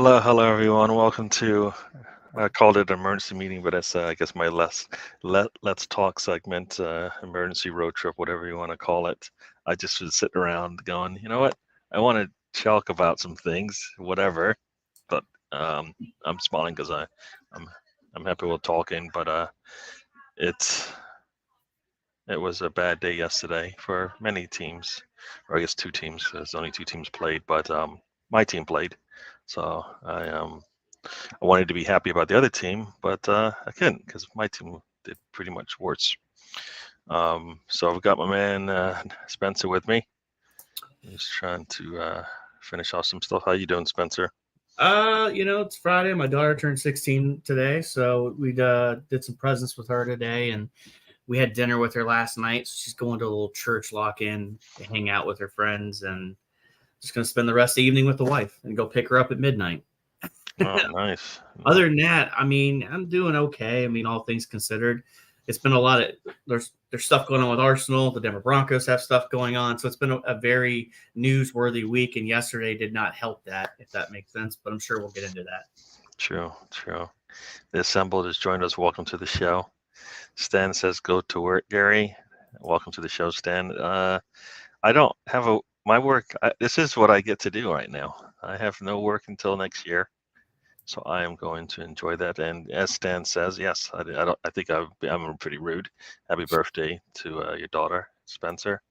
Hello, everyone. Welcome to. I called it an emergency meeting, but it's I guess my let's talk segment, emergency road trip, whatever you want to call it. I just was sitting around going, you know what? I want to talk about some things, whatever. But um, I'm smiling because I'm I'm happy with talking. But it's it was a bad day yesterday for many teams, or I guess two teams. There's only two teams played, but my team played, so I wanted to be happy about the other team, but I couldn't because my team did pretty much worse. So I've got my man Spencer with me. He's trying to finish off some stuff. How you doing, Spencer? It's Friday. My daughter turned 16 today, so we did some presents with her today, and we had dinner with her last night. So she's going to a little church lock-in to hang out with her friends, and just gonna spend the rest of the evening with the wife and go pick her up at midnight. Oh, nice. Other than that, I mean, I'm doing okay. I mean, all things considered, it's been a lot of there's stuff going on with Arsenal. The Denver Broncos have stuff going on, so it's been a very newsworthy week. And yesterday did not help that, if that makes sense. But I'm sure we'll get into that. True, true. The assembled has joined us. Welcome to the show. Stan says, "Go to work, Gary." Welcome to the show, Stan. I don't have my work. This is what I get to do right now. I have no work until next year. So I am going to enjoy that. And as Stan says, yes, I don't. I think I'm pretty rude. Happy birthday to your daughter, Spencer.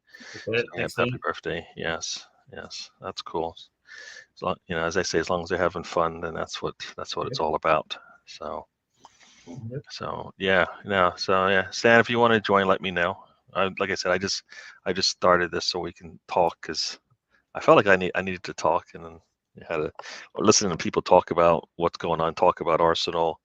So, yeah, Thanks, happy Lynn. birthday. Yes, yes, that's cool. As I say, as long as they're having fun, then that's what it's all about. So, Yep. yeah, so yeah, Stan, if you want to join, let me know. Like I said, I just started this so we can talk because I felt like I needed to talk, and then you had to listen to people talk about what's going on, talk about Arsenal,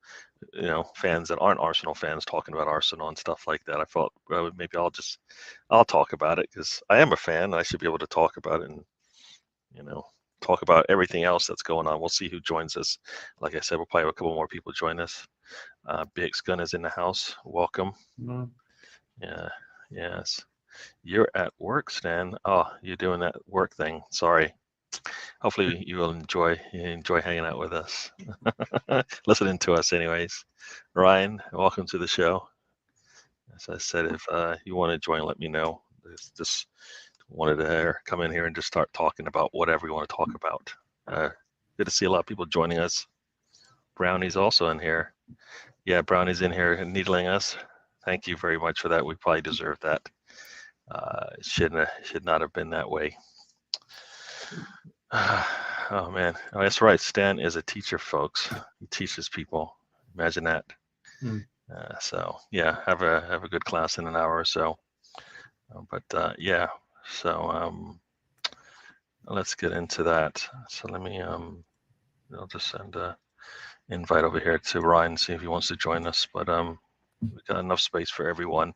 fans that aren't Arsenal fans talking about Arsenal and stuff like that. I thought, well, maybe I'll talk about it because I am a fan and I should be able to talk about it and you know talk about everything else that's going on. We'll see who joins us. Like I said, we'll probably have a couple more people join us. Big's Gun is in the house. Welcome. Mhm. Yeah, yes. You're at work, Stan. Oh, you're doing that work thing. Sorry. Hopefully you will enjoy hanging out with us, listening to us, anyways. Ryan, welcome to the show. As I said, if you want to join, let me know. Just wanted to come in here and just start talking about whatever you want to talk about. Good to see a lot of people joining us. Brownie's also in here. Yeah, Brownie's in here needling us. Thank you very much for that. We probably deserve that. It should not have been that way. Oh man, oh, that's right. Stan is a teacher, folks. He teaches people. Imagine that. Hmm. So yeah, have a good class in an hour or so. But yeah, so let's get into that. So let me I'll just send a invite over here to Ryan, see if he wants to join us. But we've got enough space for everyone.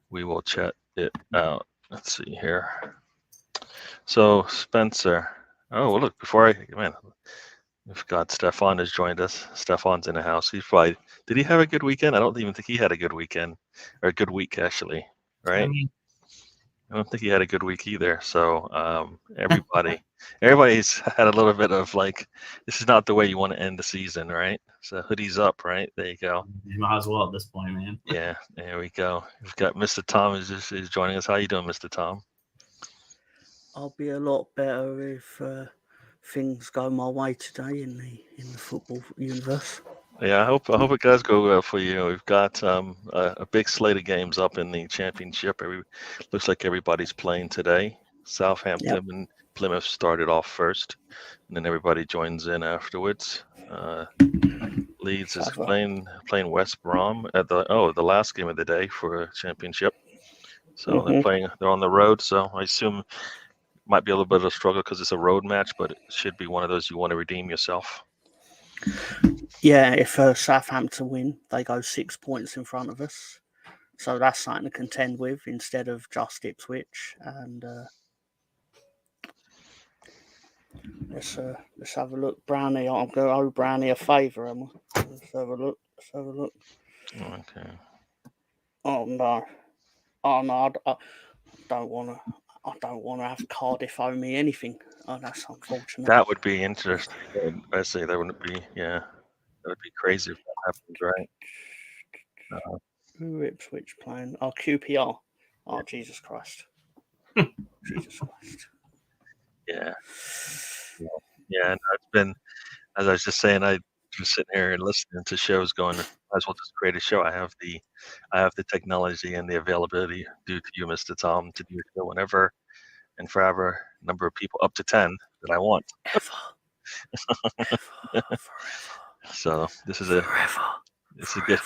We will chat it out. Let's see here. So Spencer. Oh well, look, before I man, we've got Stefan has joined us. Stefan's in the house. Did he have a good weekend? I don't even think he had a good weekend or a good week actually, I right? mean, I don't think he had a good week either. So everybody's had a little bit of like, this is not the way you want to end the season, right? So hoodies up, right? There you go. you might as well at this point, man. Yeah, there we go. We've got Mr. Tom is joining us. How you doing, Mr. Tom? I'll be a lot better if things go my way today in the football universe. Yeah, I hope it does go well for you. We've got a big slate of games up in the championship. Looks like everybody's playing today. Yep. Southampton and Plymouth started off first, and then everybody joins in afterwards. Leeds is Have a, playing West Brom at the last game of the day for a championship. So hmm they're on the road. So I assume it might be a little bit of a struggle because it's a road match, but it should be one of those you want to redeem yourself. Yeah, if Southampton win, they go 6 points in front of us. So that's something to contend with instead of just Ipswich. And let's have a look. Brownie, I'm going to owe Brownie a favour, am I? Let's have a look. Let's have a look. Okay. Oh no! Oh no! I don't want to. I don't want to have Cardiff owe me anything. Oh, that's unfortunate. That would be interesting. I say that wouldn't be. Yeah, that would be crazy if that happens, right? Who Ipswich playing? Oh, QPR. Oh, Jesus Christ. Jesus Christ. Yeah, yeah. And it's been, as I was just saying, I just sitting here and listening to shows, going, might as well just create a show. I have the technology and the availability due to you, Mr. Tom, to do a show whenever and forever, number of people up to 10 that I want. Ever. Forever. So this is Forever. it's a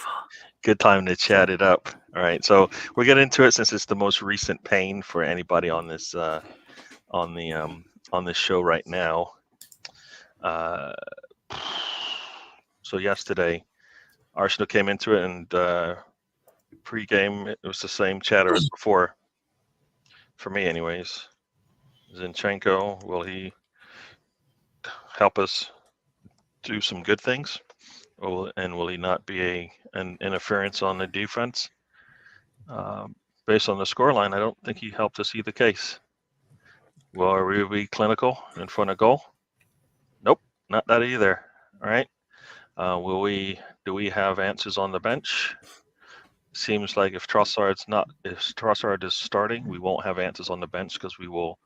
good time to chat it up. All right, so we'll get into it since it's the most recent pain for anybody on this on this show right now. So yesterday, Arsenal came into it, and pre-game it was the same chatter as before. For me, anyways. Zinchenko, will he help us do some good things? And will he not be an interference on the defense? Based on the scoreline, I don't think he helped us either case. Will we be clinical in front of goal? Nope, not that either. All right. Do we have answers on the bench? Seems like if Trossard is starting, we won't have answers on the bench because we will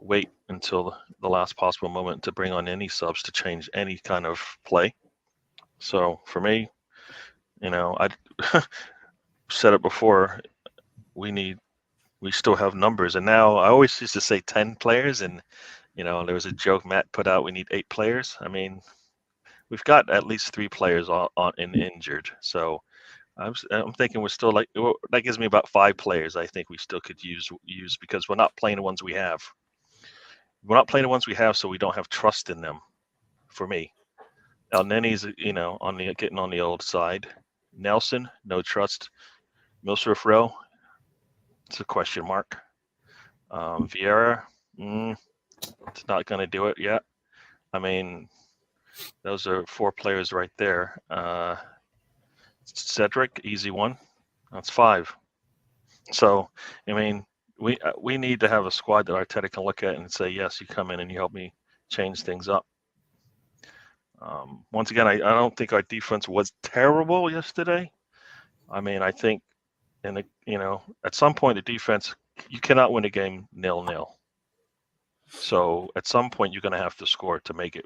wait until the last possible moment to bring on any subs to change any kind of play. So for me, I said it before, we still have numbers. And now I always used to say 10 players, and there was a joke Matt put out, we need 8 players. I mean, we've got at least 3 players on injured. So I'm thinking we're still that gives me about 5 players I think we still could use because we're not playing the ones we have. We're not playing the ones we have, so we don't have trust in them. For me, El Nenny's getting on the old side. Nelson, no trust. Milsrif Rowe, it's a question mark. Vieira, it's not going to do it yet. I mean, those are 4 players right there. Cedric, easy one. That's 5. So, I mean, we need to have a squad that Arteta can look at and say, yes, you come in and you help me change things up. Once again, I don't think our defense was terrible yesterday. I mean, I think, at some point, the defense, you cannot win a game 0-0. So at some point, you're going to have to score to make it,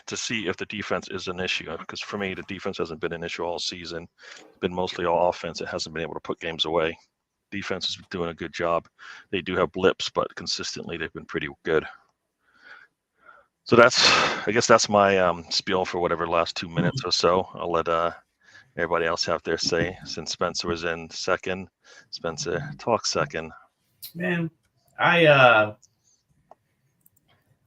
to see if the defense is an issue. Because for me, the defense hasn't been an issue all season. It's been mostly all offense. It hasn't been able to put games away. Defense has been doing a good job. They do have blips, but consistently they've been pretty good. So I guess that's my spiel for whatever last 2 minutes or so. I'll let everybody else have their say. Since Spencer was in second, Spencer, talk second. Man, I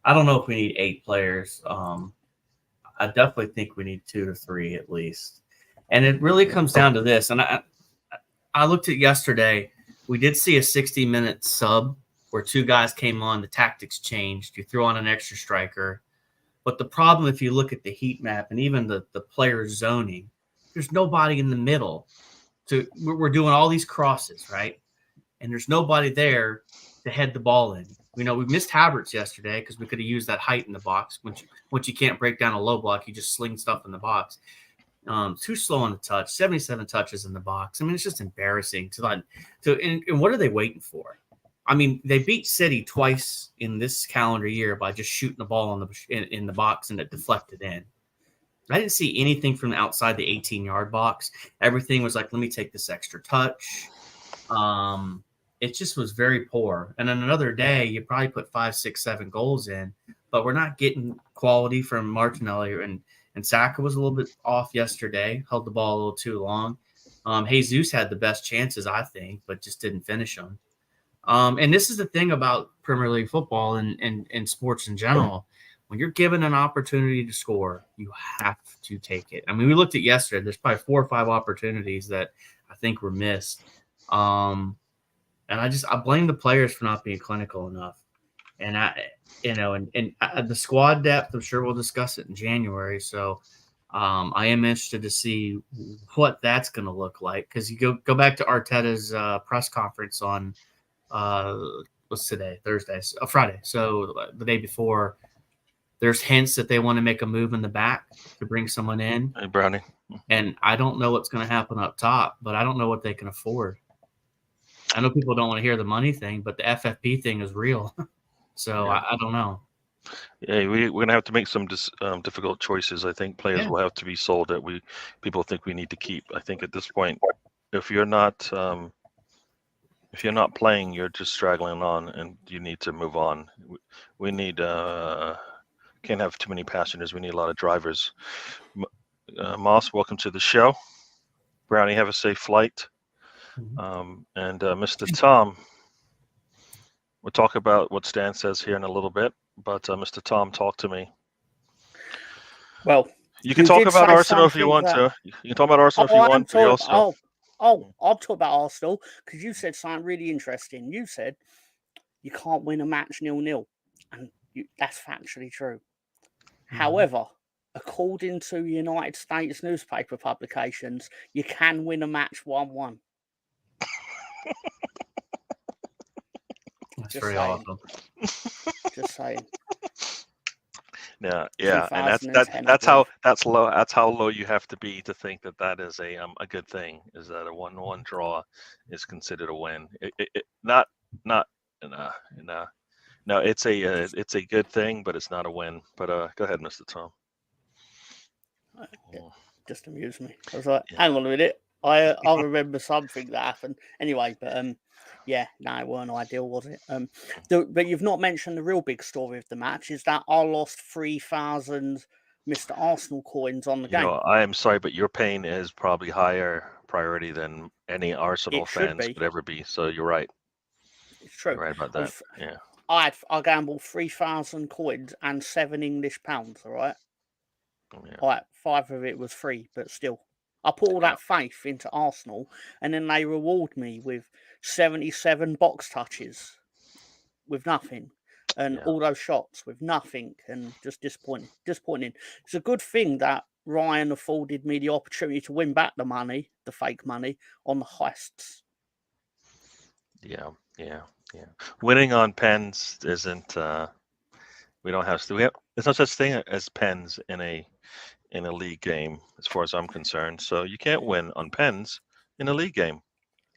don't know if we need 8 players. I definitely think we need 2 to 3 at least. And it really comes down to this. And I looked at yesterday. We did see a 60-minute sub where 2 guys came on. The tactics changed. You threw on an extra striker. But the problem, if you look at the heat map and even the player zoning, there's nobody in the middle. We're doing all these crosses, right? And there's nobody there to head the ball in. We missed Havertz yesterday because we could have used that height in the box. Once you can't break down a low block, you just sling stuff in the box. Too slow on the touch, 77 touches in the box. I mean, it's just embarrassing and what are they waiting for? I mean, they beat City twice in this calendar year by just shooting the ball in the box and it deflected in. I didn't see anything from outside the 18-yard box. Everything was like, let me take this extra touch. It just was very poor. And then another day, you probably put 5, 6, 7 goals in, but we're not getting quality from Martinelli. And Saka was a little bit off yesterday, held the ball a little too long. Jesus had the best chances, I think, but just didn't finish them. And this is the thing about Premier League football and sports in general. When you're given an opportunity to score, you have to take it. I mean, we looked at yesterday. There's probably 4 or 5 opportunities that I think were missed. And I blame the players for not being clinical enough. And the squad depth, I'm sure we'll discuss it in January. So I am interested to see what that's going to look like. Because you go back to Arteta's press conference on what's today? Thursday, Friday. So the day before, there's hints that they want to make a move in the back to bring someone in. Hey, Brownie. And I don't know what's going to happen up top, but I don't know what they can afford. I know people don't want to hear the money thing, but the FFP thing is real. So Yeah. I don't know. Yeah, we're going to have to make some difficult choices. I think players will have to be sold that people think we need to keep. I think at this point, if you're not playing, you're just straggling on, and you need to move on. We need can't have too many passengers. We need a lot of drivers. Moss, welcome to the show. Brownie, have a safe flight. And Mr. Tom, we'll talk about what Stan says here in a little bit. But Mr. Tom, talk to me. Well, you can talk about Arsenal if you want to. You can talk about Arsenal if you want. I'll talk about Arsenal because you said something really interesting. You said you can't win a match 0-0, and that's factually true. However, according to United States newspaper publications, you can win a match 1-1. That's very awesome. Just saying. Yeah, and that's how low you have to be to think that is a good thing. Is that a 1-1 draw is considered a win? No, it's a good thing, but it's not a win. But go ahead, Mr. Tom. Just amused me. I was like, hang on a minute. I remember something that happened. Anyway, but it weren't ideal, was it? But you've not mentioned the real big story of the match, is that I lost 3,000 Mr. Arsenal coins on the game. I am sorry, but your pain is probably higher priority than any Arsenal fans could ever be. So you're right. It's true. You're right about that. I gambled 3,000 coins and 7 English pounds, all right? Yeah. 5 of it was free, but still. I put all that faith into Arsenal, and then they reward me with 77 box touches with nothing, and all those shots with nothing, and just disappointing. It's a good thing that Ryan afforded me the opportunity to win back the money, the fake money, on the heists. Yeah. Winning on pens isn't. We don't have. There's no such thing as pens in a league game, as far as I'm concerned. So you can't win on pens in a league game.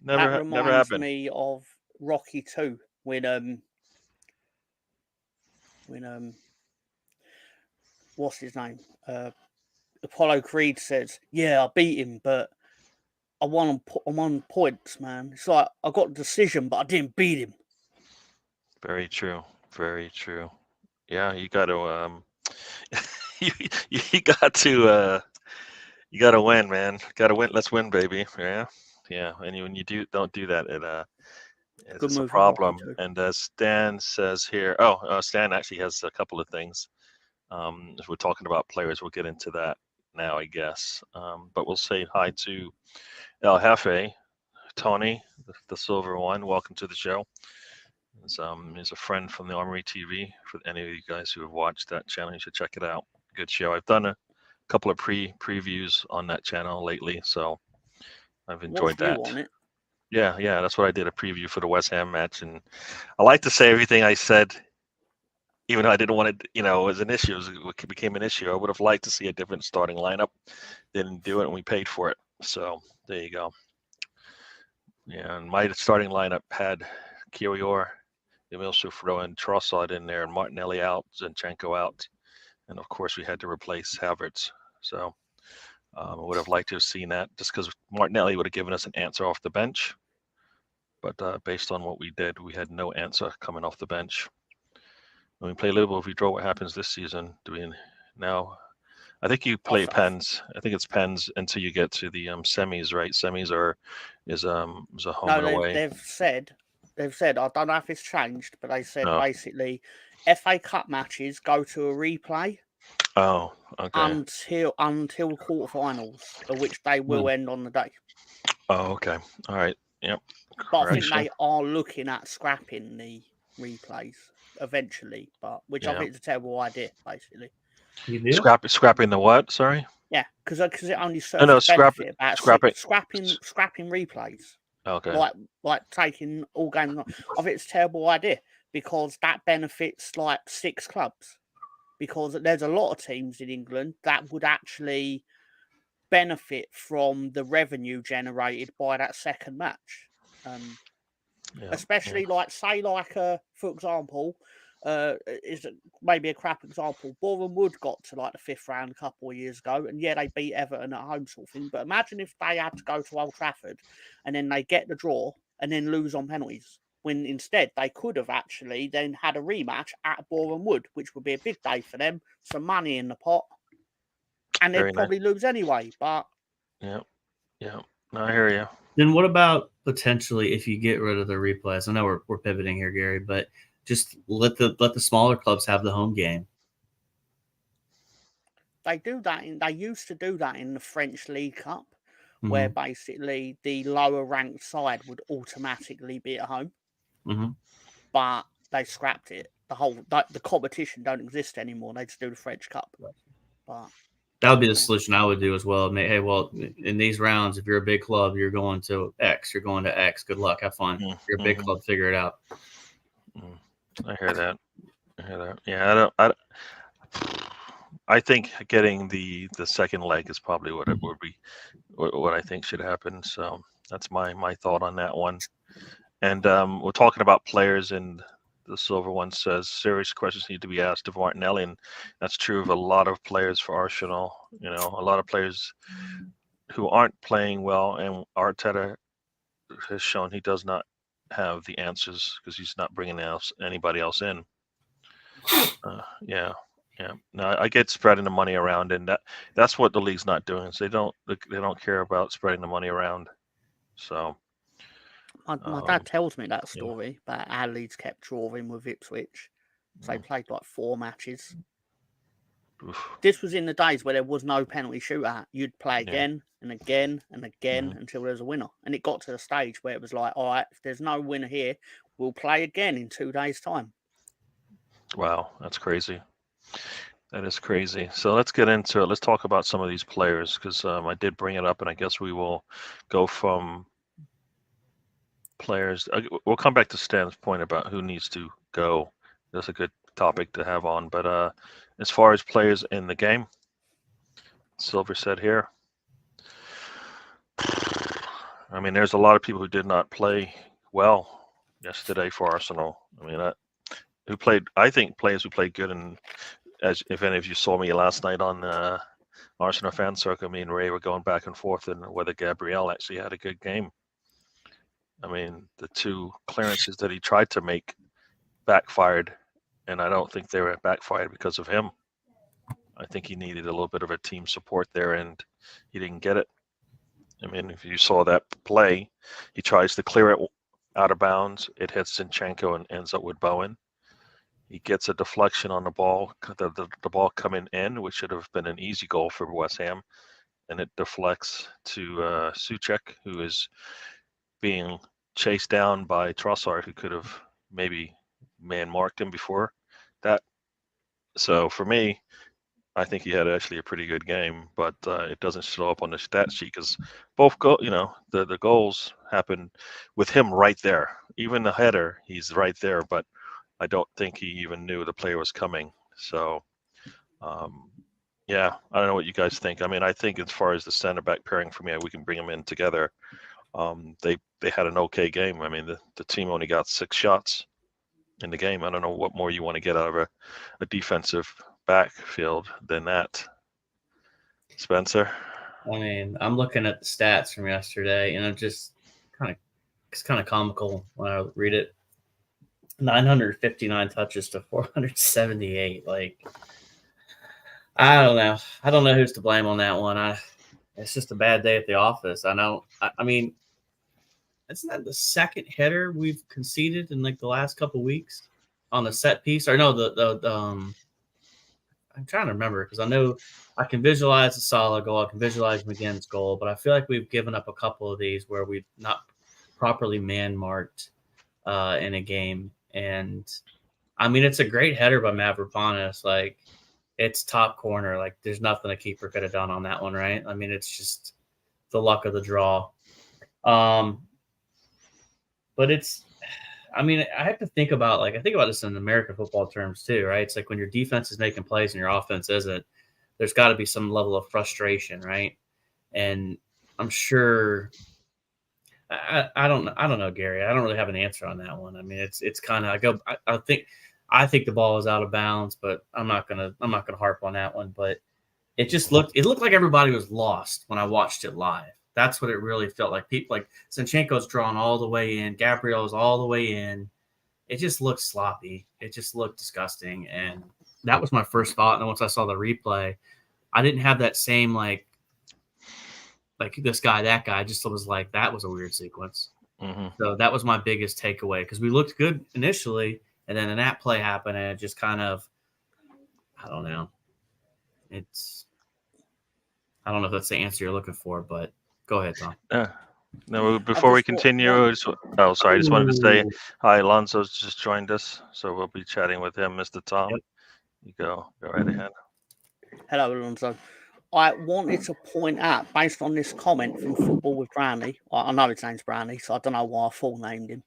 Never happened. That reminds me of Rocky 2 when what's his name? Apollo Creed says, "Yeah, I beat him, but I won on points, man. It's like I got a decision, but I didn't beat him." Very true. Very true. Yeah, you got to you got to win, man. Got to win. Let's win, baby. Yeah. And when you don't do that, it's a problem. And Stan says here, Stan actually has a couple of things. If we're talking about players, we'll get into that now, I guess. But we'll say hi to El Jefe, Tony, the silver one. Welcome to the show. He's a friend from the Armory TV. For any of you guys who have watched that channel, you should check it out. Good show. I've done a couple of previews on that channel lately, so I've enjoyed that. On it? Yeah, that's what I did, a preview for the West Ham match, and I like to say everything I said, even though I didn't want it. It was an issue. It became an issue. I would have liked to see a different starting lineup. Didn't do it, and we paid for it. So there you go. Yeah, and my starting lineup had Kiwior, Emil Sufro, and Trossard in there, and Martinelli out, Zinchenko out, and of course we had to replace Havertz. So I would have liked to have seen that, just because Martinelli would have given us an answer off the bench. But based on what we did, we had no answer coming off the bench. When we play Liverpool, if we draw, what happens this season? Do we now? I think you play pens. I think it's pens until you get to the semis, right? Semis is a home and away. They've said. I don't know if it's changed, but they said basically FA Cup matches go to a replay. Oh, okay. Until quarterfinals, of which they will end on the day. Oh, okay. All right. Yep. But I think they are looking at scrapping the replays eventually, which I think is a terrible idea, basically. You do? Scrapping the what? Sorry. Yeah, because it only serves scrapping replays. Okay. Like taking all games. I think it's a terrible idea because that benefits like 6 clubs. Because there's a lot of teams in England that would actually benefit from the revenue generated by that second match. Especially like, say, like, for example, is maybe a crap example. Boreham Wood got to like the 5th round a couple of years ago, and yeah, they beat Everton at home, sort of thing. But imagine if they had to go to Old Trafford and then they get the draw and then lose on penalties. When instead they could have actually then had a rematch at Boreham Wood, which would be a big day for them, some money in the pot, and they'd probably lose anyway. But yeah, no, I hear you. Then what about potentially if you get rid of the replays? I know we're pivoting here, Gary, but just let the smaller clubs have the home game. They do that. They used to do that in the French League Cup, where basically the lower ranked side would automatically be at home. But they scrapped it. The competition don't exist anymore. They just do the French Cup. But that would be the solution I would do as well. Hey, well, in these rounds, if you're a big club, you're going to X. You're going to X. Good luck. Have fun. If you're a big club, figure it out. I hear that. Yeah, I think getting the second leg is probably what it would be, what I think should happen. So that's my thought on that one. And we're talking about players, and the Silver One says serious questions need to be asked of Martinelli, and that's true of a lot of players for Arsenal. You know, a lot of players who aren't playing well, and Arteta has shown he does not have the answers because he's not bringing anybody else in. Yeah. No, I get spreading the money around, and that's what the league's not doing. So they don't care about spreading the money around. So my dad tells me that story about how Leeds kept drawing with Ipswich. So they played like 4 matches. Oof. This was in the days where there was no penalty shootout. You'd play again and again and again until there was a winner. And it got to the stage where it was like, all right, if there's no winner here, we'll play again in 2 days' time. Wow, that's crazy. That is crazy. So let's get into it. Let's talk about some of these players because I did bring it up, and I guess we will go from players. We'll come back to Stan's point about who needs to go. That's a good topic to have on. But as far as players in the game, Silver said here, I mean, there's a lot of people who did not play well yesterday for Arsenal. I mean, I think players who played good, and as if any of you saw me last night on Arsenal fan circle, me and Ray were going back and forth and whether Gabriel actually had a good game. I mean, the 2 clearances that he tried to make backfired, and I don't think they were backfired because of him. I think he needed a little bit of a team support there, and he didn't get it. I mean, if you saw that play, he tries to clear it out of bounds. It hits Zinchenko and ends up with Bowen. He gets a deflection on the ball, the ball coming in, which should have been an easy goal for West Ham, and it deflects to Souček, who is being chased down by Trossard, who could have maybe man-marked him before that. So for me, I think he had actually a pretty good game, but it doesn't show up on the stat sheet because both the goals happened with him right there. Even the header, he's right there, but I don't think he even knew the player was coming. So, yeah, I don't know what you guys think. I mean, I think as far as the center back pairing for me, we can bring them in together. They had an okay game. I mean, the team only got 6 shots in the game. I don't know what more you want to get out of a defensive backfield than that. Spencer? I mean, I'm looking at the stats from yesterday, and it's kind of comical when I read it. 959 touches to 478. Like, I don't know. I don't know who's to blame on that one. It's just a bad day at the office. I mean, isn't that the second header we've conceded in like the last couple of weeks on the set piece? Or no, I'm trying to remember because I know I can visualize the Salah goal, I can visualize McGinn's goal, but I feel like we've given up a couple of these where we've not properly man-marked in a game. And I mean, it's a great header by Mavropanos. Like, it's top corner. Like, there's nothing a keeper could have done on that one, right? I mean, it's just the luck of the draw. But I mean, I have to think about I think about this in American football terms too, right? It's like when your defense is making plays and your offense isn't, there's got to be some level of frustration, right? And I'm sure I don't know, Gary. I don't really have an answer on that one. I mean, it's kind of I think the ball is out of bounds, but I'm not gonna harp on that one. But it looked like everybody was lost when I watched it live. That's what it really felt like. People like Zinchenko's drawn all the way in, Gabriel's all the way in. It just looked sloppy. It just looked disgusting, and that was my first thought. And then once I saw the replay, I didn't have that same like this guy, that guy. I just was like, that was a weird sequence. Mm-hmm. So that was my biggest takeaway because we looked good initially, and then that play happened, and it just kind of, I don't know. I don't know if that's the answer you're looking for, but go ahead, Tom. No, before we continue, I just wanted to say hi. Alonso's just joined us, so we'll be chatting with him, Mr. Tom. Yep. You go right ahead. Hello, Alonso. I wanted to point out, based on this comment from Football with Brownie, I know his name's Brownie, so I don't know why I full named him.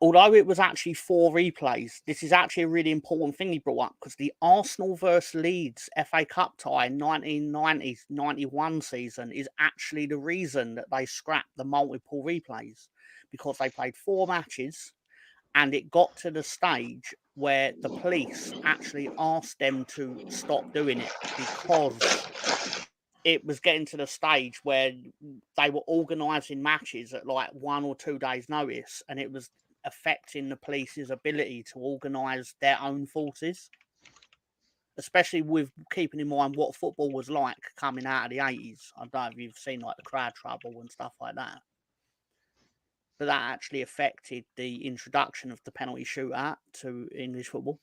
Although it was actually 4 replays, this is actually a really important thing he brought up because the Arsenal versus Leeds FA Cup tie 1990-91 season is actually the reason that they scrapped the multiple replays, because they played 4 matches and it got to the stage where the police actually asked them to stop doing it because it was getting to the stage where they were organising matches at like 1 or 2 days' notice, and it was affecting the police's ability to organise their own forces, especially with keeping in mind what football was like coming out of the 80s. I don't know if you've seen like the crowd trouble and stuff like that. But that actually affected the introduction of the penalty shootout to English football.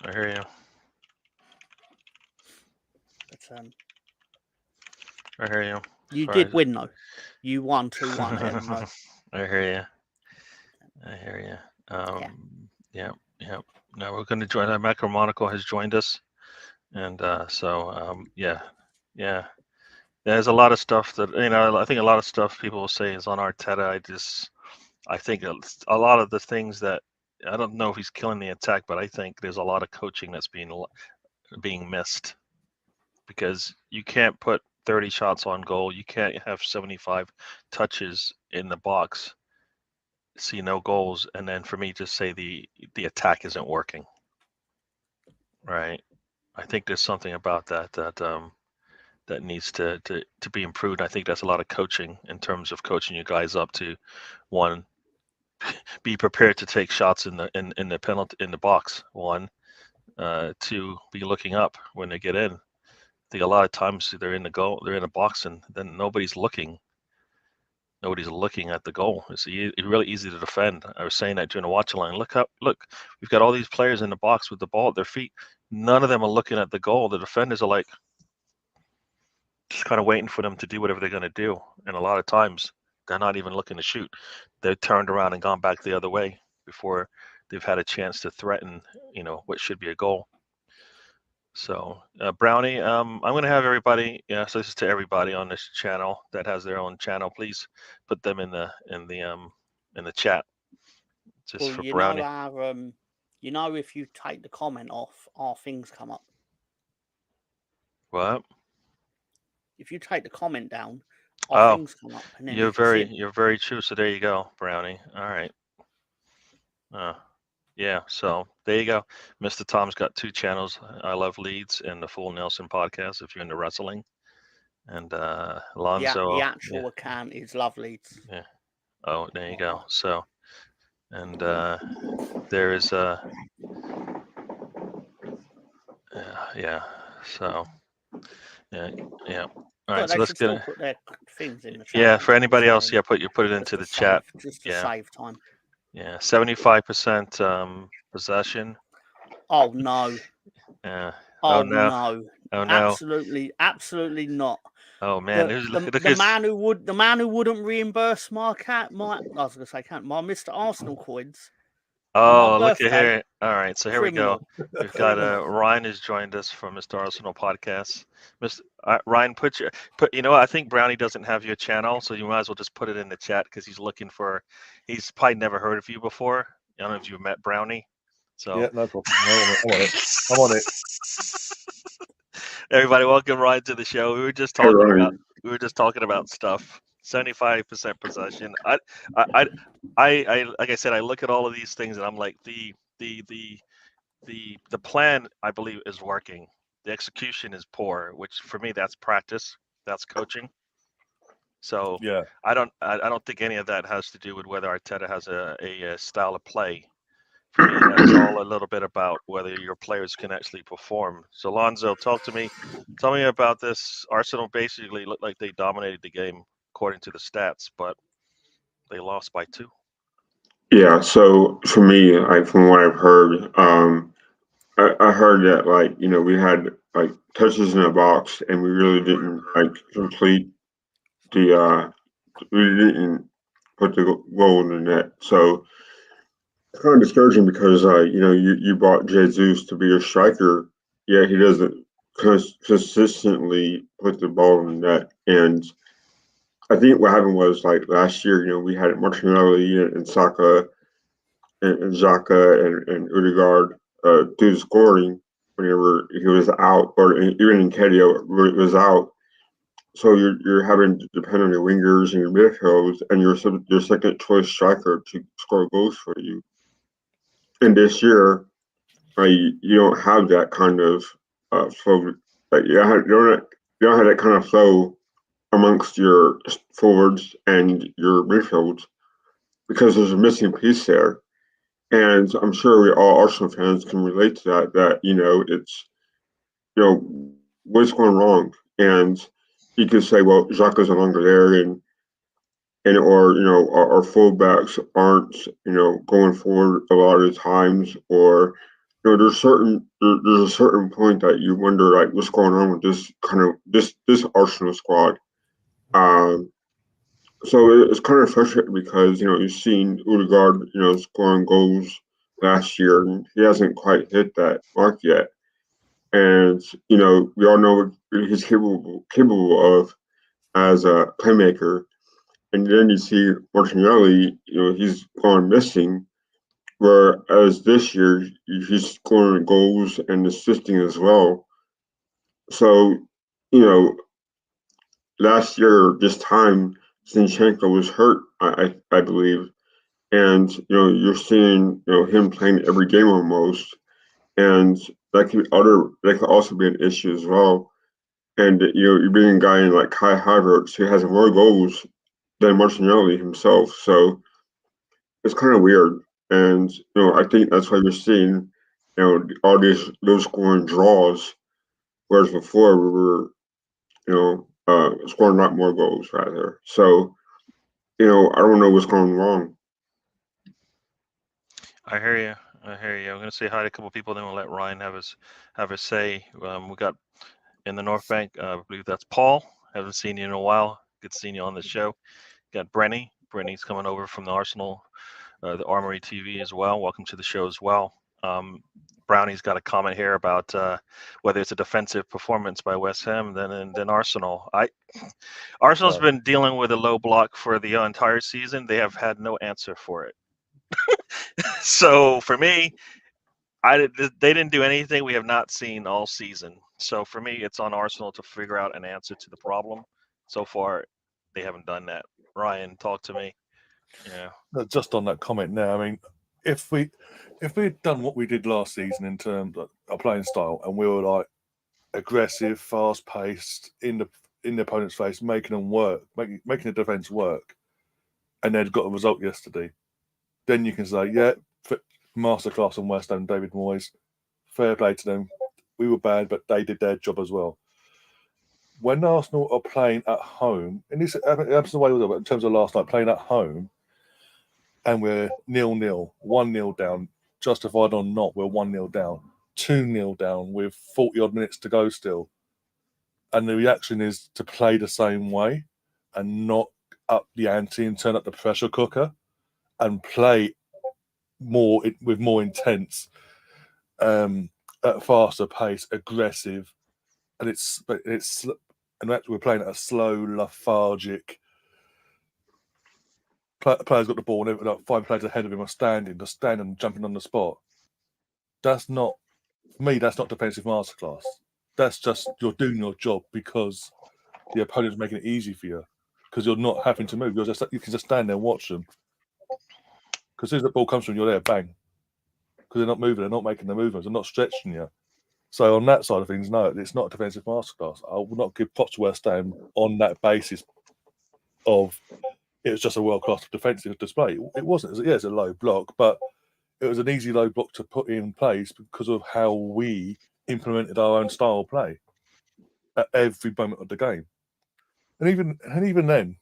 I hear you. But, I hear you. You did win though. You won 2-1. I hear you. Yeah. Now we're going to join. Macro Monaco has joined us, and yeah. There's a lot of stuff that I think a lot of stuff people will say is on Arteta. I think a lot of the things that I don't know if he's killing the attack, but I think there's a lot of coaching that's being missed, because you can't put 30 shots on goal. You can't have 75 touches in the box, see no goals, and then for me just say the attack isn't working. Right? I think there's something about that needs to be improved. I think that's a lot of coaching in terms of coaching you guys up to, one, be prepared to take shots in the penalty in the box. One, two, be looking up when they get in. I think a lot of times they're in the box, and then nobody's looking. Nobody's looking at the goal. It's really easy to defend. I was saying that during the watch line. Look, we've got all these players in the box with the ball at their feet. None of them are looking at the goal. The defenders are like just kind of waiting for them to do whatever they're going to do. And a lot of times they're not even looking to shoot. They're turned around and gone back the other way before they've had a chance to threaten, what should be a goal. So Brownie, I'm going to have everybody. Yeah, so this is to everybody on this channel that has their own channel. Please put them in the chat. Just for Brownie. If you take the comment off, our things come up. What? If you take the comment down, our things come up. And then you're very true. So there you go, Brownie. All right. Yeah, so there you go. Mr. Tom's got 2 channels. I Love Leeds and the Full Nelson podcast if you're into wrestling. And Alonso. The actual account is Love Leeds. Yeah. Oh, there you go. So, and there is yeah. So, yeah. All right, so let's get it. Put their things in the chat. Yeah, for anybody else, put it into the chat. Just to save time. Yeah, 75% possession. Oh no. Yeah. Oh no. Oh no. Absolutely not. Oh man, the man who wouldn't reimburse my Mr. Arsenal coins. Oh, look at birthday, here. All right, so here we go. criminal. We've got Criminal. Ryan has joined us from Mr. Arsenal podcast. Mr. Ryan, you know what? I think Brownie doesn't have your channel, so you might as well just put it in the chat because he's looking for. He's probably never heard of you before. I don't know if you've met Brownie. So Yeah, no problem. I'm on it. I'm on it. Everybody, welcome Ryan to the show. We were just Hey, talking about stuff. 75% possession. I like I said, I look at all of these things and I'm like, the plan I believe is working. The execution is poor, which for me that's practice, that's coaching. So Yeah. I don't think any of that has to do with whether Arteta has a style of play. For me, that's all a little bit about whether your players can actually perform. So Lonzo, tell me about this. Arsenal basically looked like they dominated the game according to the stats, but they lost by 2. Yeah, so for me, from what I've heard, I heard that we had touches in the box, and we really didn't complete the we didn't put the goal in the net. So it's kind of discouraging because you bought Jesus to be a striker, yet he doesn't consistently put the ball in the net. And I think what happened was last year, we had Martinelli and Saka and Xhaka and Odegaard do the scoring whenever he was out, or even in Kedio was out. So you're having to depend on your wingers and your midfields and your second choice striker to score goals for you. And this year, you don't have that kind of flow. You don't have that kind of flow amongst your forwards and your midfields because there's a missing piece there. And I'm sure all Arsenal fans can relate to that. It's what's going wrong, and you could say, well, Xhaka's no longer there, or our fullbacks aren't going forward a lot of the times, or there's a certain point that you wonder what's going on with this Arsenal squad. So it's kind of frustrating because you've seen Odegaard scoring goals last year, and he hasn't quite hit that mark yet. And we all know what he's capable of as a playmaker. And then you see Martinelli, he's gone missing. Whereas this year he's scoring goals and assisting as well. So last year this time Zinchenko was hurt, I believe, and you're seeing him playing every game almost, and that could also be an issue as well. And you bring a guy in like Kai Havertz who has more goals than Martinelli himself, so it's kind of weird. And I think that's why we're seeing all these low scoring draws, whereas before we were scoring a lot more goals rather. So I don't know what's going wrong. I hear you. I'm going to say hi to a couple of people, then we'll let Ryan have his say. We got in the North Bank, I believe that's Paul. Haven't seen you in a while. Good seeing you on the show. Got Brenny. Brenny's coming over from the Arsenal, the Armory TV as well. Welcome to the show as well. Brownie's got a comment here about whether it's a defensive performance by West Ham than Arsenal. Arsenal's been dealing with a low block for the entire season. They have had no answer for it. So for me, they didn't do anything we have not seen all season. So for me, it's on Arsenal to figure out an answer to the problem. So far, they haven't done that. Ryan, talk to me. Yeah. Just on that comment now, I mean, if we'd done what we did last season in terms of our playing style, and we were like aggressive, fast-paced in the opponent's face, making them work, making the defense work, and they'd got a result yesterday, then you can say, yeah, masterclass on West Ham, David Moyes, fair play to them. We were bad, but they did their job as well. When Arsenal are playing at home, and this happens the way in terms of last night, playing at home, and we're 0-0, 1-0 down, justified or not, we're 1-0 down, 2-0 down with 40-odd minutes to go still. And the reaction is to play the same way and not up the ante and turn up the pressure cooker and play with more intense, at a faster pace, aggressive, and we're playing at a slow, lethargic. Players got the ball, and like 5 players ahead of him are standing and jumping on the spot. That's not, for me, that's not defensive masterclass. That's just you're doing your job because the opponent's making it easy for you, because you're not having to move. You can just stand there and watch them. Because as soon as the ball comes from you, you're there, bang. Because they're not moving, they're not making the movements, they're not stretching you. So on that side of things, no, it's not a defensive masterclass. I will not give props to West Ham on that basis of it was just a world-class defensive display. It wasn't. It's a low block, but it was an easy low block to put in place because of how we implemented our own style of play at every moment of the game. And even then,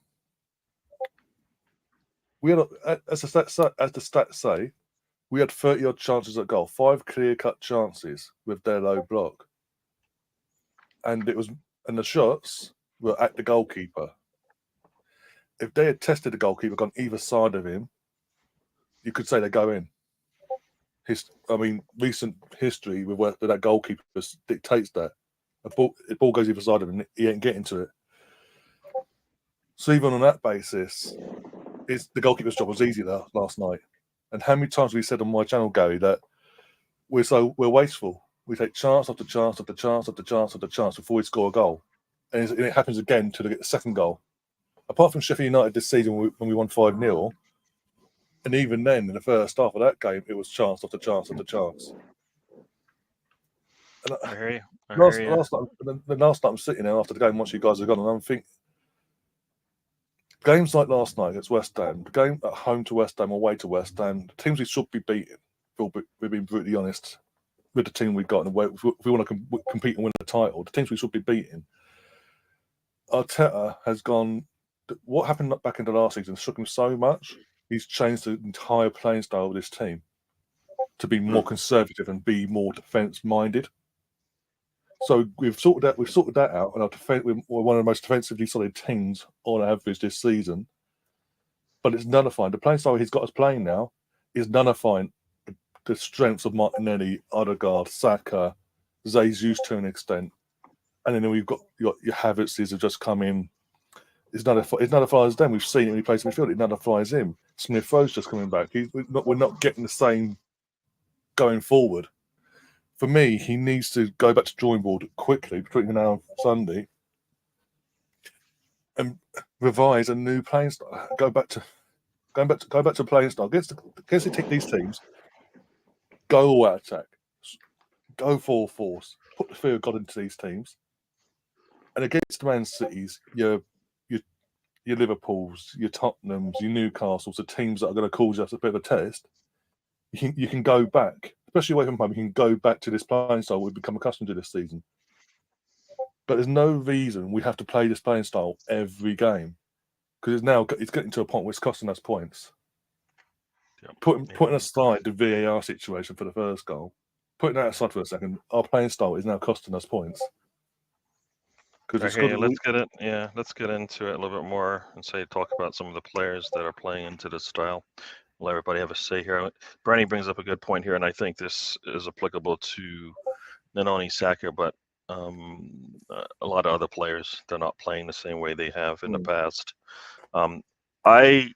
we had, as the stats say, we had 30-odd chances at goal, 5 clear-cut chances with their low block, and the shots were at the goalkeeper. If they had tested the goalkeeper, gone either side of him, you could say they go in. Recent history with that goalkeeper dictates that the ball goes either side of him, he ain't getting to it. So even on that basis, the goalkeeper's job was easy last night. And how many times have we said on my channel, Gary, that we're wasteful. We take chance after chance after chance after chance after chance before we score a goal, and it happens again to get the second goal. Apart from Sheffield United this season when we won 5-0, and even then in the first half of that game, it was chance after chance after chance. And I hear you. the last night I'm sitting there after the game, once you guys have gone, and I'm thinking, games like last night against West Ham, the game at home to West Ham, away to West Ham, the teams we should be beating, we've been brutally honest, with the team we've got, and if we want to compete and win the title, the teams we should be beating, Arteta has gone. What happened back in the last season shook him so much. He's changed the entire playing style of this team to be more conservative and be more defence-minded. So we've sorted that out, and we're one of the most defensively solid teams on average this season. But it's nullifying the playing style he's got us playing now is nullifying the strengths of Martinelli, Odegaard, Saka, Jesus to an extent, and then we've got your Havertz's have just come in. It nullifies them. We've seen it when he plays midfield. It nullifies him. Smith Rowe's just coming back. We're not getting the same going forward. For me, he needs to go back to drawing board quickly, between now and Sunday, and revise a new playing style. Go back to playing style. Against these teams, go all out attack, go full force, put the fear of God into these teams, and against the Man Cities, your Liverpools, your Tottenhams, your Newcastles, the teams that are going to cause us a bit of a test, you can go back, especially away from home. You can go back to this playing style we've become accustomed to this season. But there's no reason we have to play this playing style every game, because it's getting to a point where it's costing us points. Yeah. Putting aside the VAR situation for the first goal, putting that aside for a second, our playing style is now costing us points. Let's get into it a little bit more and talk about some of the players that are playing into this style. Let everybody have a say here. Brandy brings up a good point here, and I think this is applicable to not only Saka but a lot of other players. They're not playing the same way they have in the past. I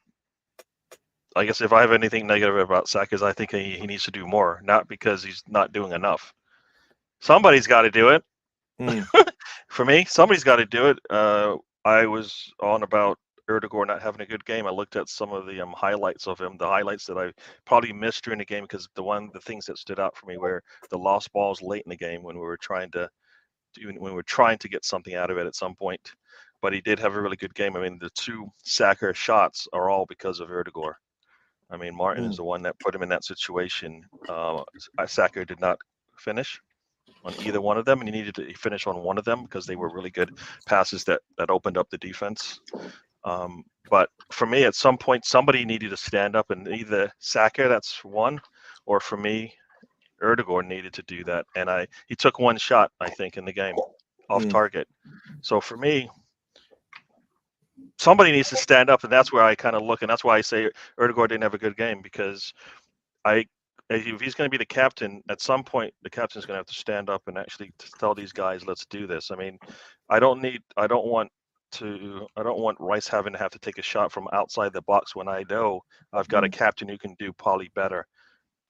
guess if I have anything negative about Saka, is I think he needs to do more, not because he's not doing enough. Somebody's got to do it. For me, somebody's got to do it. I was on about Erdegaard not having a good game. I looked at some of the highlights of him, the highlights that I probably missed during the game, because the things that stood out for me were the lost balls late in the game when we were trying to get something out of it at some point. But he did have a really good game. I mean, the 2 Saka shots are all because of Erdegaard. I mean, Martin is the one that put him in that situation. Saka did not finish on either one of them, and he needed to finish on one of them because they were really good passes that opened up the defense. But for me, at some point, somebody needed to stand up, and either Saka, that's one, or for me, Erdegaard needed to do that. And he took 1 shot, I think, in the game off target. So for me, somebody needs to stand up, and that's where I kind of look, and that's why I say Erdegaard didn't have a good game, because if he's going to be the captain, at some point the captain's going to have to stand up and actually tell these guys, let's do this. I mean, I don't want Rice having to have to take a shot from outside the box when I know I've got a captain who can do probably better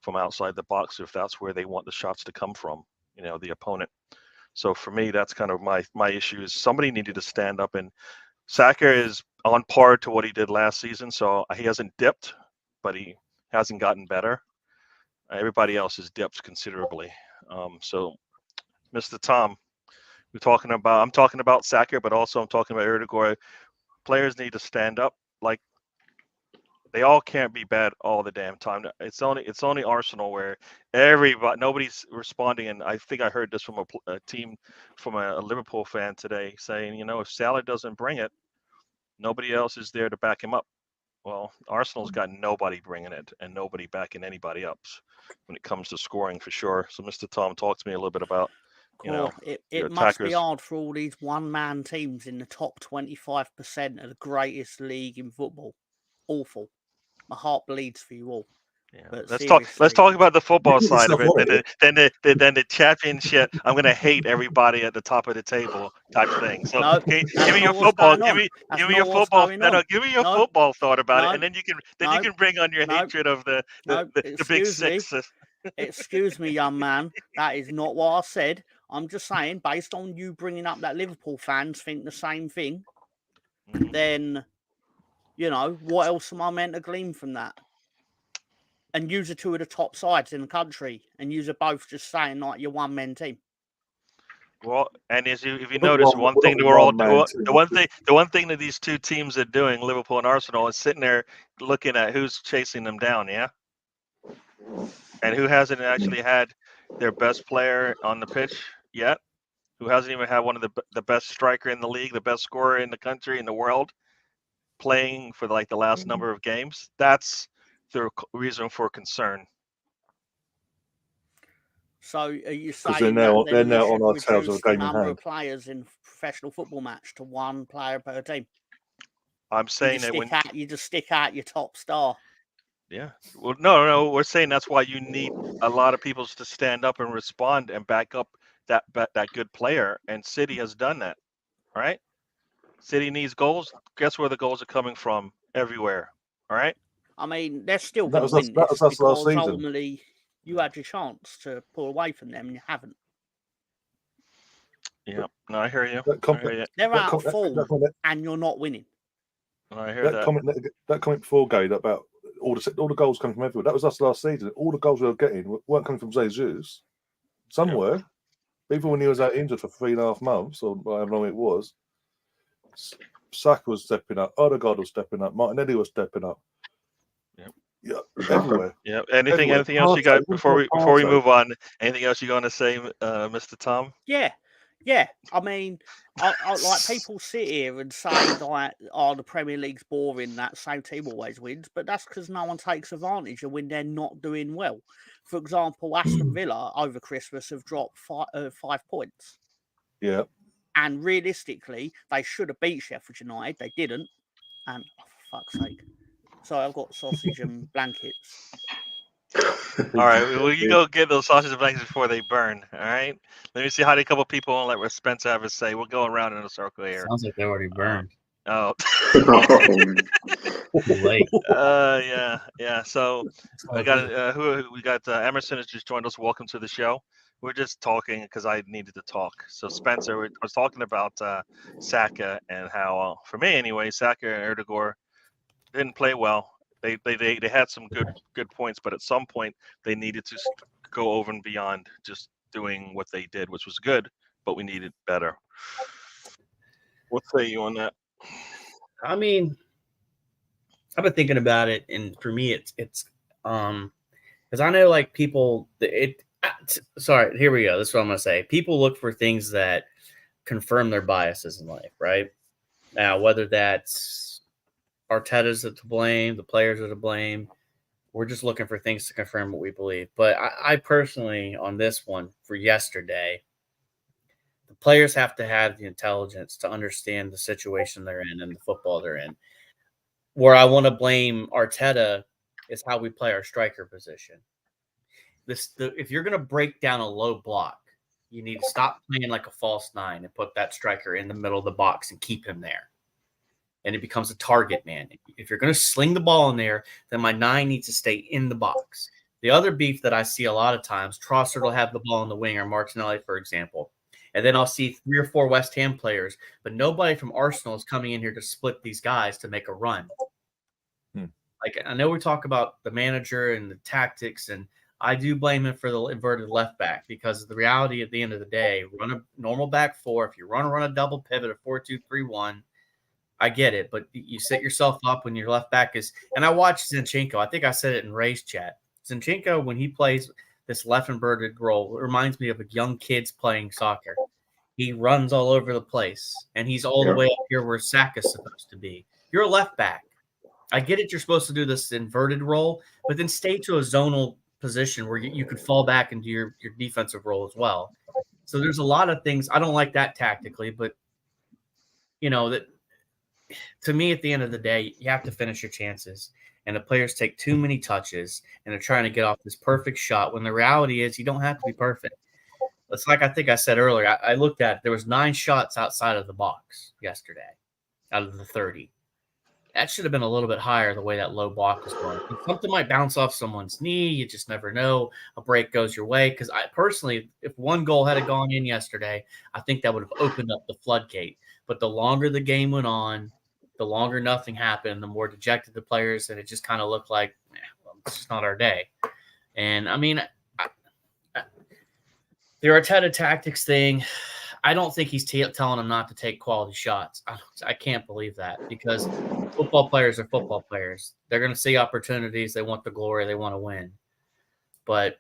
from outside the box if that's where they want the shots to come from, the opponent. So for me, that's kind of my issue is somebody needed to stand up, and Saka is on par to what he did last season. So he hasn't dipped, but he hasn't gotten better. Everybody else has dipped considerably. So Mr. Tom, I'm talking about Saka, but also I'm talking about Erdogan. Players need to stand up. Like, they all can't be bad all the damn time. It's only Arsenal where nobody's responding. And I think I heard this from a team, from a Liverpool fan today, saying, if Salah doesn't bring it, nobody else is there to back him up. Well, Arsenal's got nobody bringing it and nobody backing anybody up when it comes to scoring, for sure. So, Mr. Tom, talk to me a little bit about, it must be hard for all these one-man teams in the top 25% of the greatest league in football. Awful. My heart bleeds for you all. Yeah. Let's talk about the football side of it. Then the championship. I'm gonna hate everybody at the top of the table type thing. So give me your football. Give me your football. Give me your football thought about it, and then you can bring on your hatred of the big six. Excuse me, young man. That is not what I said. I'm just saying, based on you bringing up that Liverpool fans think the same thing, then what else am I meant to glean from that? And use are two of the top sides in the country, and use are both just saying like your one-man team. Well, and if you notice, the one thing that these two teams are doing, Liverpool and Arsenal, is sitting there looking at who's chasing them down, yeah, and who hasn't actually had their best player on the pitch yet, who hasn't even had one of the best striker in the league, the best scorer in the country, in the world, playing for like the last number of games. That's the reason for concern. So are you saying they're now on our tails of a game in hand? Of players in professional football match to one player per team? I'm saying that you just stick out your top star. Yeah. Well, no. We're saying that's why you need a lot of people to stand up and respond and back up that good player. And City has done that. All right. City needs goals. Guess where the goals are coming from? Everywhere. All right. I mean, they're still going to win this because ultimately you had your chance to pull away from them and you haven't. Yeah. No, I hear you. They're out of form and you're not winning. I hear that. That comment before, Gade, about all the goals coming from everywhere. That was us last season. All the goals we were getting weren't coming from Jesus. Some were. Even when he was out injured for 3.5 months or however long it was. Saka was stepping up. Odegaard was stepping up. Martinelli was stepping up. Yeah, everywhere. Yeah. Anything else you got before we move on? Anything else you want to say, Mr. Tom? Yeah. I mean, I like people sit here and say like, the Premier League's boring. That same team always wins, but that's because no one takes advantage of when they're not doing well. For example, Aston Villa over Christmas have dropped 5 points. Yeah. And realistically, they should have beat Sheffield United. They didn't. And for fuck's sake. So I've got sausage and blankets. All right, well, you go get those sausage and blankets before they burn. All right, let me see how a couple people won't let Spencer have a say. We'll go around in a circle here. Sounds like they already burned. Oh. Late. Yeah. So I got we got Emerson has just joined us. Welcome to the show. We're just talking because I needed to talk. So Spencer, I was talking about Saka and how, for me anyway, Saka and Erdogan didn't play well. They had some good points, but at some point they needed to go over and beyond just doing what they did, which was good, but we needed better. What say you on that? I mean, I've been thinking about it, and for me, it's because I know like people. Sorry, here we go. This is what I'm gonna say. People look for things that confirm their biases in life, right? Now, whether that's Arteta's to blame, the players are to blame. We're just looking for things to confirm what we believe. But I personally, on this one for yesterday, the players have to have the intelligence to understand the situation they're in and the football they're in. Where I want to blame Arteta is how we play our striker position. If you're going to break down a low block, you need to stop playing like a false nine and put that striker in the middle of the box and keep him there. And it becomes a target man. If you're going to sling the ball in there, then my 9 needs to stay in the box. The other beef that I see a lot of times, Trossard will have the ball in the wing, or Martinelli, for example. And then I'll see 3 or 4 West Ham players, but nobody from Arsenal is coming in here to split these guys to make a run. Like, I know we talk about the manager and the tactics, and I do blame him for the inverted left back, because the reality at the end of the day, run a normal back 4. If you run a double pivot of 4-2-3-1, I get it, but you set yourself up when your left back is. And I watched Zinchenko. I think I said it in Ray's chat. Zinchenko, when he plays this left inverted role, it reminds me of young kids playing soccer. He runs all over the place, and he's all the way up here where Saka's supposed to be. You're a left back. I get it. You're supposed to do this inverted role, but then stay to a zonal position where you could fall back into your defensive role as well. So there's a lot of things. I don't like that tactically, but that to me, at the end of the day, you have to finish your chances. And the players take too many touches, and they're trying to get off this perfect shot when the reality is you don't have to be perfect. It's like I think I said earlier, I looked at it. There was 9 shots outside of the box yesterday out of the 30. That should have been a little bit higher the way that low block was going. Something might bounce off someone's knee. You just never know. A break goes your way. Because I personally, if 1 goal had gone in yesterday, I think that would have opened up the floodgate. But the longer the game went on, the longer nothing happened, the more dejected the players, and it just kind of looked like, it's just not our day. And, I mean, the Arteta tactics thing, I don't think he's telling them not to take quality shots. I can't believe that, because football players are football players. They're going to see opportunities. They want the glory. They want to win. But,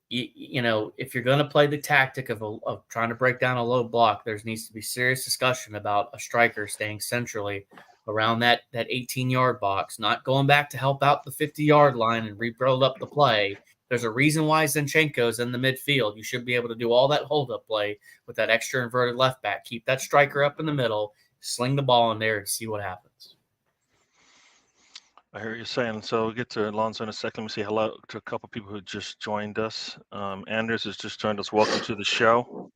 if you're going to play the tactic of trying to break down a low block, there needs to be serious discussion about a striker staying centrally around that 18-yard box, not going back to help out the 50-yard line and rebuild up the play. There's a reason why Zinchenko's in the midfield. You should be able to do all that hold-up play with that extra inverted left back. Keep that striker up in the middle, sling the ball in there, and see what happens. I hear you saying. So we'll get to Alonso in a second. Let me say hello to a couple people who just joined us. Anders has just joined us. Welcome to the show.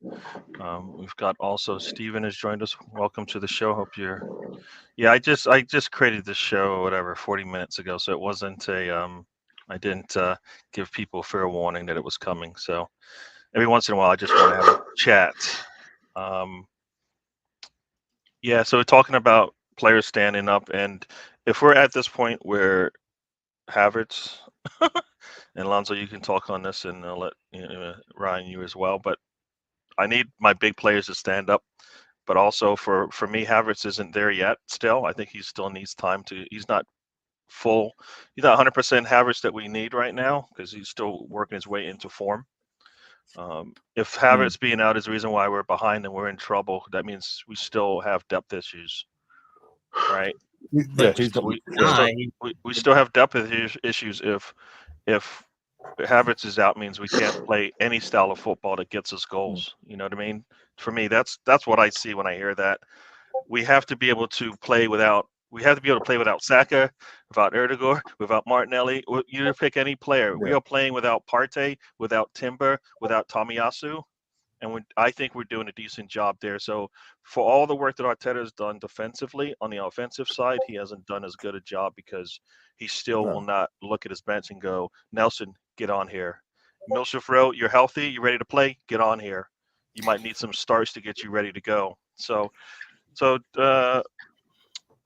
We've got also Steven has joined us. Welcome to the show. Hope you're. Yeah, I just created this show, 40 minutes ago. So it wasn't I didn't give people fair warning that it was coming. So every once in a while, I just want to have a chat. So we're talking about players standing up, and if we're at this point where Havertz and Alonso, you can talk on this, and I'll let Ryan, you as well. But I need my big players to stand up. But also for me, Havertz isn't there yet. Still, I think he still needs time to. He's not full. He's not 100% Havertz that we need right now, because he's still working his way into form. If Havertz being out is the reason why we're behind and we're in trouble, that means we still have depth issues, right? Yeah, we still have depth issues if Havertz is out, means we can't play any style of football that gets us goals. You know what I mean? For me, that's what I see when I hear that. We have to be able to play without. We have to be able to play without Saka, without Erdegaard, without Martinelli. You pick any player. We are playing without Partey, without Timber, without Tomiyasu, and I think we're doing a decent job there. So for all the work that Arteta has done defensively, on the offensive side, he hasn't done as good a job, because he still will not look at his bench and go, Nelson, get on here. Milshifro, you're healthy, you ready to play? Get on here. You might need some starts to get you ready to go. So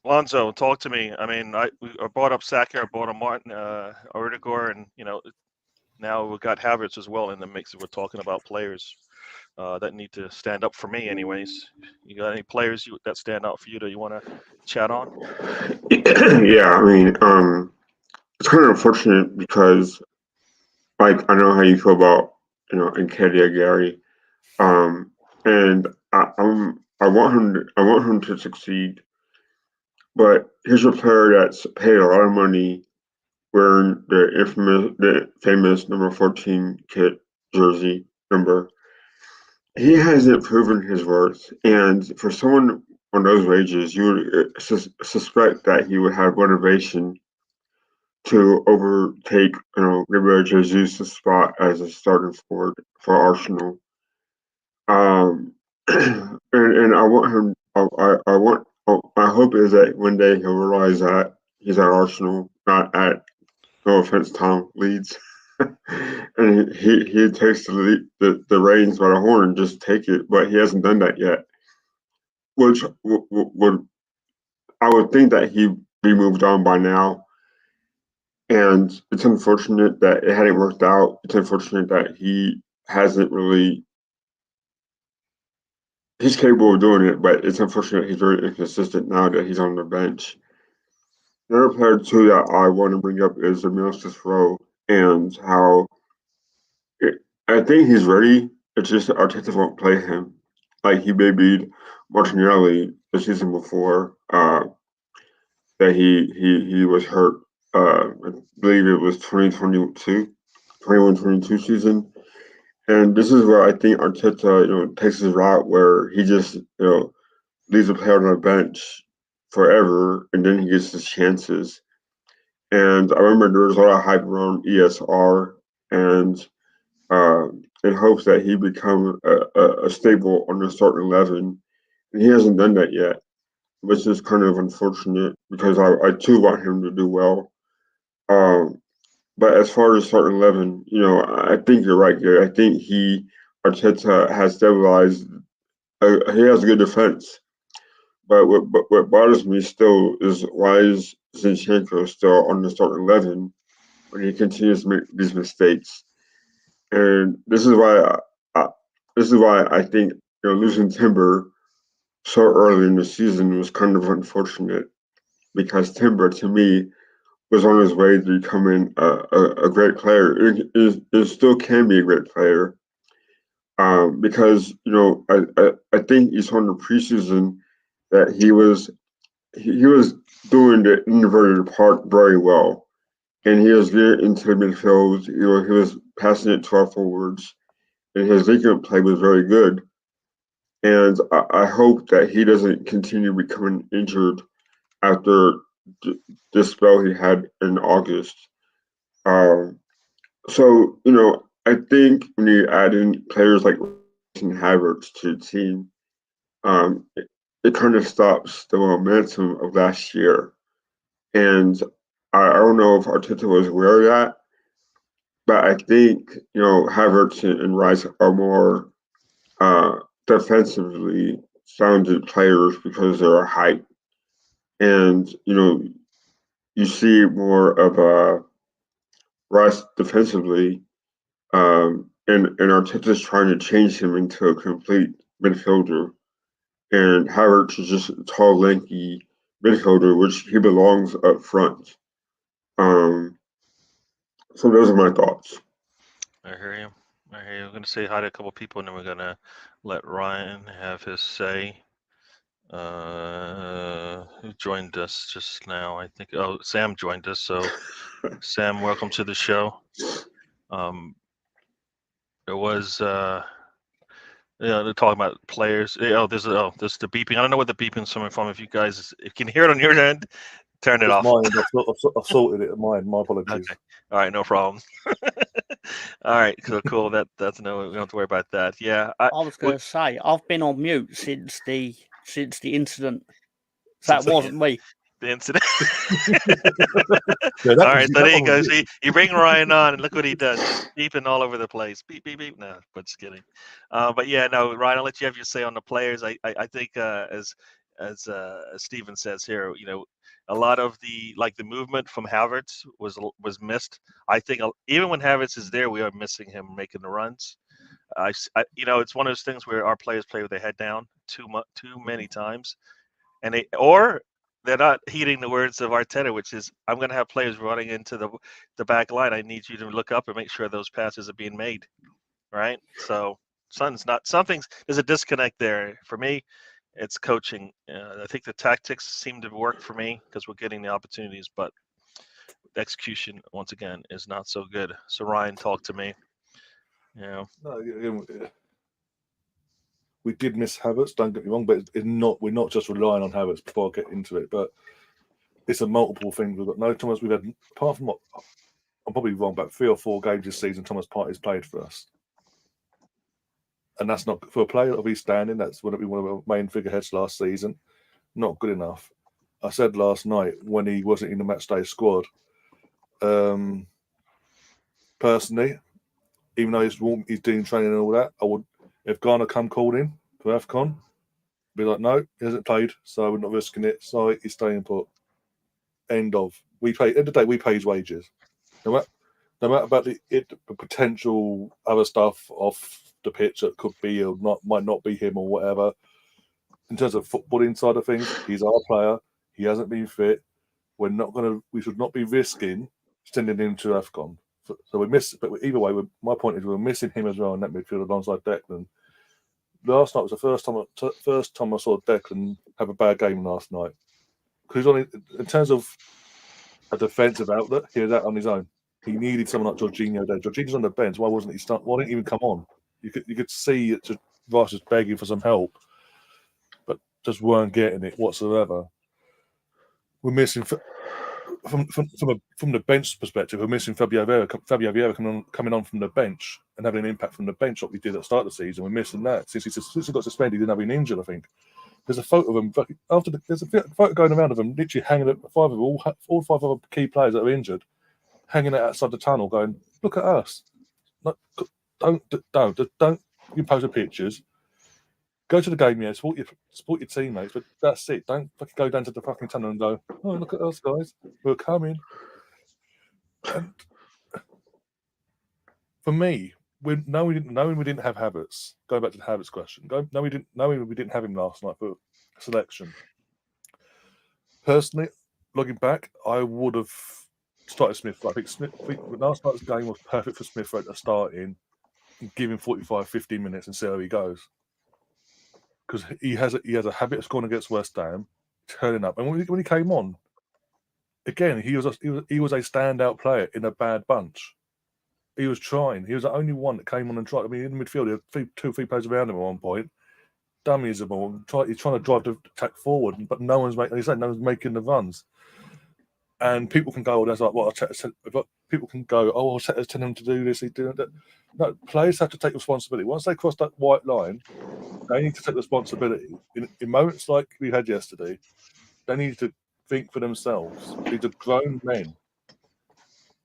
Lonzo, talk to me. I mean, I brought up Saka, I brought up Martin, Erdegaard, and now we've got Havertz as well in the mix. We're talking about players that need to stand up for me, anyways. You got any players that stand out for you that you want to chat on? Yeah, I mean, it's kind of unfortunate, because, like, I know how you feel about Nketiah, Gary, and I want him to succeed. But here's a player that's paid a lot of money wearing the famous number 14 kit jersey number. He hasn't proven his worth, and for someone on those wages, you would suspect that he would have motivation to overtake, Gabriel Jesus' spot as a starting forward for Arsenal. And I want him. I want. I hope is that one day he'll realize that he's at Arsenal, not at, no offense, Tom, Leeds. And he takes the reins by the horn and just take it, but he hasn't done that yet. Which would, I would think that he'd be moved on by now. And it's unfortunate that it hadn't worked out. It's unfortunate that he hasn't really. He's capable of doing it, but it's unfortunate he's very inconsistent now that he's on the bench. Another player too that I want to bring up is Emil Rowe, and how I think he's ready. It's just that Arteta won't play him. Like he babied Martinelli the season before, that he was hurt. I believe it was 2022, 21-22 season. And this is where I think Arteta, takes his route where he just, leaves a player on the bench forever, and then he gets his chances. And I remember there was a lot of hype around ESR, and in hopes that he become a staple on the starting 11, and he hasn't done that yet, which is kind of unfortunate because I too want him to do well. But as far as starting 11, I think you're right, Gary. I think Arteta has stabilized. He has a good defense. But what bothers me still is why is Zinchenko still on the starting 11 when he continues to make these mistakes? And this is why I think losing Timber so early in the season was kind of unfortunate, because Timber to me was on his way to becoming a great player. It still can be a great player, because I think you saw in the preseason that he was doing the inverted part very well, and he was getting into the midfield. He was passing it to our forwards, and his linking play was very good. And I hope that he doesn't continue becoming injured after this spell he had in August. So I think when you add in players like Havertz to the team, it kind of stops the momentum of last year. And I don't know if Arteta was aware of that, but I think Havertz and Rice are more defensively sounded players because they're height, and you see more of Rice defensively, and Arteta's trying to change him into a complete midfielder, and Havertz is just a tall, lanky midfielder, which he belongs up front. So those are my thoughts. I hear you. I'm going to say hi to a couple people, and then we're going to let Ryan have his say. Who joined us just now? I think. Oh, Sam joined us. So, Sam, welcome to the show. There was, they're talking about players. There's the beeping. I don't know what the beeping's coming from. If you guys, if you can hear it on your end, turn it off. Mine. I've sorted it at mine. My apologies. Okay. All right, no problem. All right, cool. That's no, we don't have to worry about that. Yeah, I was going to say I've been on mute since the incident. That wasn't me. The incident. Yeah, all right, so there you go. See, you bring Ryan on, and look what he does, just beeping all over the place. Beep, beep, beep. No, but just kidding. But yeah, no, Ryan, I'll let you have your say on the players. I think as Steven says here, a lot of the movement from Havertz was missed. I think even when Havertz is there, we are missing him making the runs. It's one of those things where our players play with their head down too many times, and they're not heeding the words of Arteta, which is, I'm going to have players running into the back line. I need you to look up and make sure those passes are being made, right? So there's a disconnect there. For me, it's coaching. I think the tactics seem to work for me because we're getting the opportunities, but the execution, once again, is not so good. So Ryan, talk to me. No, we did miss Havertz, don't get me wrong, but we're not just relying on Havertz before I get into it. But it's a multiple thing. We've got no Thomas. We've had, apart from what I'm probably wrong, about 3 or 4 games this season, Thomas Partey's played for us. And that's not, for a player that'll be standing, that's one of our main figureheads last season, not good enough. I said last night when he wasn't in the matchday squad, personally, even though he's doing training and all that, I would, if Garner come called in for AFCON, be like, no, he hasn't played, so we're not risking it. Sorry, he's staying put. End of. We pay, end of the day, we pay his wages. No matter about the potential other stuff off the pitch that could be or might not be him or whatever. In terms of footballing side of things, he's our player. He hasn't been fit. We should not be risking sending him to AFCON. So we miss. But either way, my point is we're missing him as well in that midfield alongside Declan. Last night was the first time I saw Declan have a bad game last night. Because in terms of a defensive outlet, he was out on his own. He needed someone like Jorginho there. Jorginho's on the bench. Why wasn't he start? Why didn't he even come on? You could see it. Rice was begging for some help, but just weren't getting it whatsoever. We're missing from the bench perspective. We're missing Fabio Vieira coming on from the bench and having an impact from the bench like we did at the start of the season. We're missing that since he got suspended. He didn't have been injured, I think. There's a photo of him there's a photo going around of him literally hanging at all 5 other key players that are injured, hanging outside the tunnel, going, "Look at us! Like, don't you post the pictures. Go to the game, yeah, support your teammates, but that's it. Don't fucking go down to the fucking tunnel and go, oh, look at us, guys. We're coming." And for me, knowing we didn't have Havertz, going back to the Havertz question, knowing we didn't have him last night for selection. Personally, looking back, I would have started Smith. I think last night's game was perfect for Smith at the starting, and give him 45, 50 minutes and see how he goes. Because he has a habit of scoring against West Ham, turning up, and when he came on, again he was a standout player in a bad bunch. He was trying. He was the only one that came on and tried. I mean, in the midfield, he had 2 or 3 players around him at one point. Dummies the ball. He's trying to drive the attack forward, but no one's making the runs. And people can go, "Oh, that's like what I said." People can go, "Oh, I'll tell him to do this." He doing that. No, players have to take responsibility. Once they cross that white line, they need to take responsibility. In moments like we had yesterday, they need to think for themselves. These are grown men.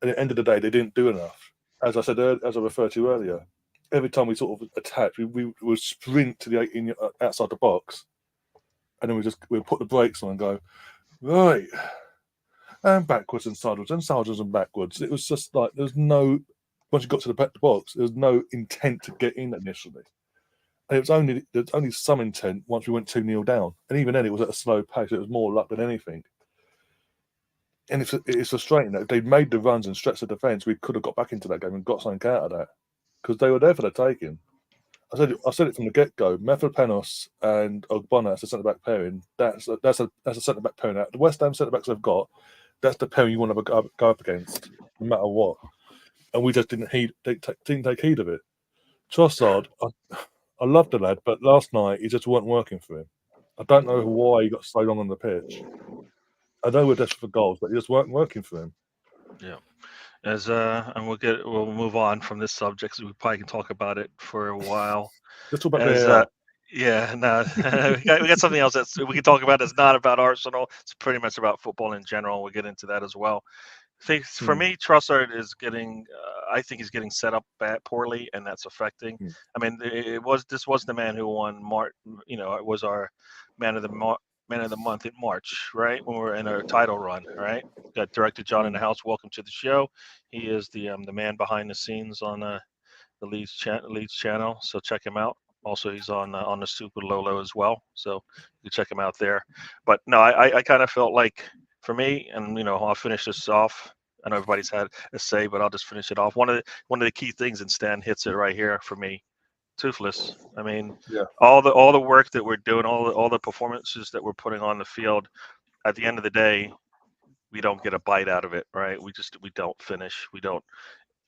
And at the end of the day, they didn't do enough. As I said, as I referred to earlier, every time we sort of attacked, we would sprint to the 18 outside the box, and then we put the brakes on and go, right, and backwards and sideways and backwards. It was just like once you got to the box, there was no intent to get in initially. And there was only some intent once we went 2-0 down, and even then it was at a slow pace. It was more luck than anything. And it's frustrating that if they'd made the runs and stretched the defence, we could have got back into that game and got something out of that, because they were there for the taking. I said it from the get-go. Mavropanos and Ogbonna as a centre-back pairing. That's a centre-back pairing. The West Ham centre-backs they've got, that's the pairing you want to go up against, no matter what. And we just didn't take heed of it. Trossard, I love the lad, but last night he just weren't working for him. I don't know why he got so long on the pitch. I know we're desperate for goals, but he just weren't working for him. Yeah. And we'll move on from this subject, so we probably can talk about it for a while. Let's talk about yeah, no, we got something else that we can talk about that's not about Arsenal. It's pretty much about football in general. We'll get into that as well. I think for me, Trossard is getting. I think he's getting set up poorly, and that's affecting. I mean, this was the man who won it was our man of the month in March, right? When we were in our title run, right? Got Director John in the house. Welcome to the show. He is the man behind the scenes on the Leeds channel, so check him out. Also, he's on the Super Lolo as well, so you can check him out there. But no, I kind of felt like, for me, and I'll finish this off. I know everybody's had a say, but I'll just finish it off. One of the key things, and Stan hits it right here for me. Toothless. I mean, all the work that we're doing, all the performances that we're putting on the field, at the end of the day, we don't get a bite out of it, right? We don't finish. We don't.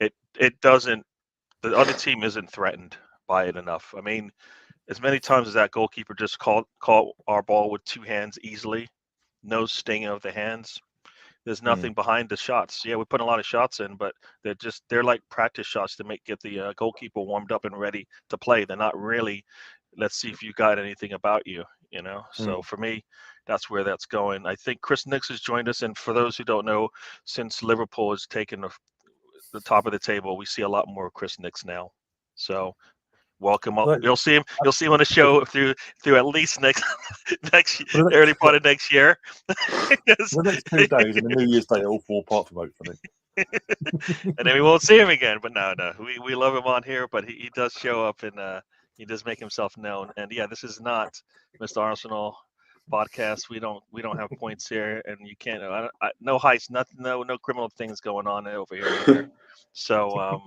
It doesn't. The other team isn't threatened by it enough. I mean, as many times as that goalkeeper just caught our ball with 2 hands easily, no sting of the hands. There's nothing behind the shots. Yeah, we put a lot of shots in, but they're like practice shots to get the goalkeeper warmed up and ready to play. They're not really, let's see if you got anything about you, you know. So for me, that's where that's going. I think Chris Nix has joined us, and for those who don't know, since Liverpool has taken the top of the table, we see a lot more of Chris Nix now. So welcome up. You'll see him. You'll see him on the show through at least next early part of next year. The next 2 days and the New Year's Day all fall apart for me. And then we won't see him again. But no, we love him on here. But he does show up and he does make himself known. And yeah, this is not Mr. Arsenal podcast. We don't have points here, and you can't. No heist, nothing, no criminal things going on over here either. So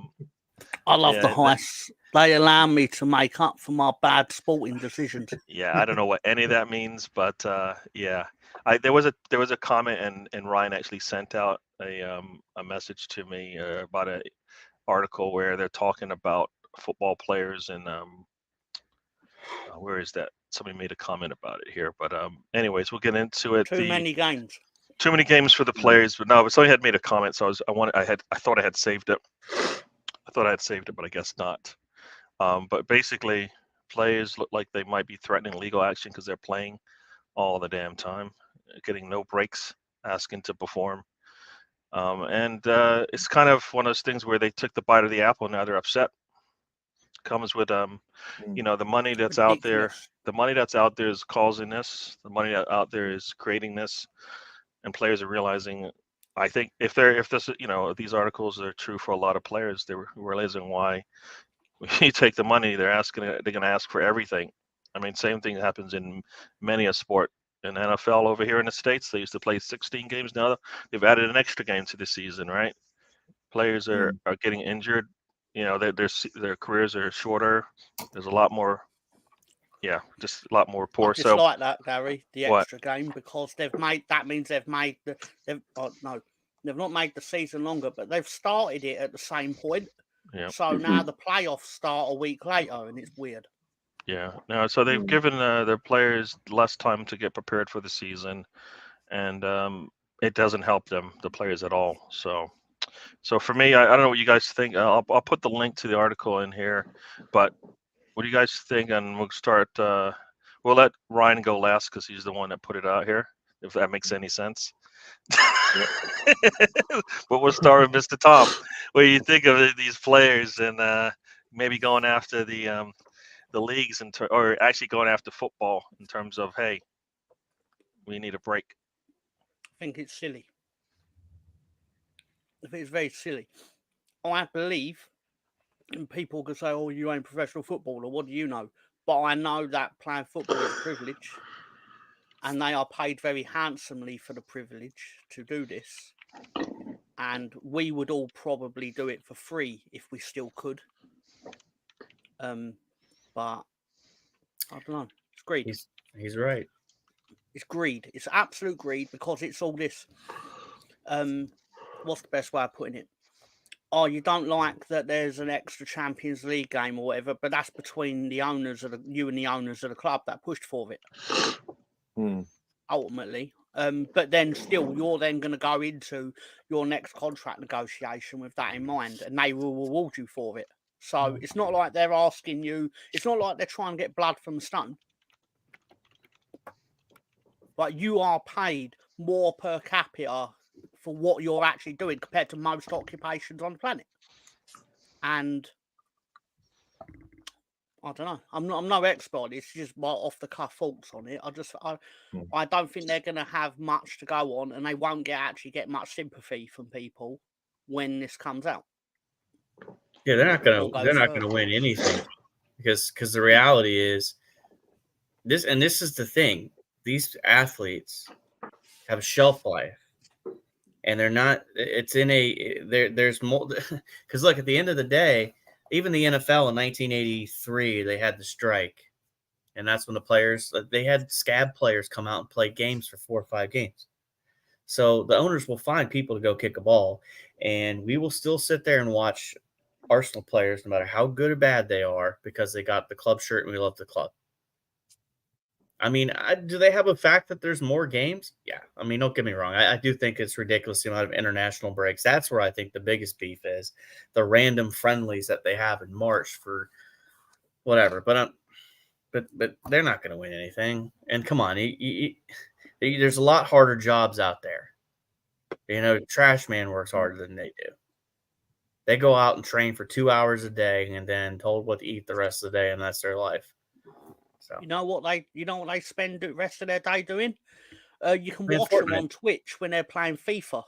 I love the heists. They allow me to make up for my bad sporting decisions. Yeah, I don't know what any of that means, but yeah, there was a comment, and Ryan actually sent out a message to me about an article where they're talking about football players, and where is that? Somebody made a comment about it here, but anyways, we'll get into it. Too many games for the players, but no, somebody had made a comment, so I thought I had saved it. I thought I had saved it, but I guess not. But basically, players look like they might be threatening legal action because they're playing all the damn time, getting no breaks, asking to perform. And it's kind of one of those things where they took the bite of the apple. Now they're upset. Comes with the money that's out there. The money that's out there is causing this. The money that's out there is creating this, and players are realizing. I think if this, these articles are true for a lot of players, they're realizing why. You take the money, they're going to ask for everything. I mean, same thing happens in many a sport. In NFL over here in the States, they used to play 16 games. Now they've added an extra game to the season, right? Players are getting injured. Their careers are shorter. There's a lot more. Yeah, just a lot more poor. I just like that, Gary, the extra game, because they've not made the season longer, but they've started it at the same point. Yeah. So now the playoffs start a week later, and it's weird. Yeah. No. So they've given their players less time to get prepared for the season, and it doesn't help the players at all. So for me, I don't know what you guys think. I'll put the link to the article in here, but what do you guys think? And we'll start. We'll let Ryan go last because he's the one that put it out here. If that makes any sense. But we'll start with Mr. Tom. What do you think of these players and maybe going after the leagues or actually going after football in terms of, hey, we need a break? I think it's silly. I think it's very silly. I believe, and people could say, "Oh, you ain't a professional footballer. What do you know?" But I know that playing football is a privilege, and they are paid very handsomely for the privilege to do this. And we would all probably do it for free if we still could. But I don't know. It's greed. He's right. It's greed. It's absolute greed, because it's all this. What's the best way of putting it? Oh, you don't like that there's an extra Champions League game or whatever, but that's between the owners of you and the owners of the club that pushed for it. Ultimately. But then still, you're then going to go into your next contract negotiation with that in mind, and they will reward you for it. So it's not like they're asking you, it's not like they're trying to get blood from the stone. But you are paid more per capita for what you're actually doing compared to most occupations on the planet. And I don't know. I'm no expert. It's just my off the cuff thoughts on it. I don't think they're going to have much to go on, and they won't actually get much sympathy from people when this comes out. Yeah, they're not going to win anything because the reality is this, and this is the thing. These athletes have a shelf life, and they're not. It's in there's more because look, at the end of the day, even the NFL in 1983, they had the strike, and that's when the players, they had scab players come out and play games for 4 or 5 games. So the owners will find people to go kick a ball, and we will still sit there and watch Arsenal players, no matter how good or bad they are, because they got the club shirt and we love the club. I mean, do they have a fact that there's more games? Yeah. I mean, don't get me wrong. I do think it's ridiculous the amount of international breaks. That's where I think the biggest beef is, the random friendlies that they have in March for whatever. But they're not going to win anything. And come on, there's a lot harder jobs out there. You know, trash man works harder than they do. They go out and train for 2 hours a day and then told what to eat the rest of the day, and that's their life. So You know what they spend the rest of their day doing? You can Playing watch them Fortnite. on Twitch when they're playing FIFA.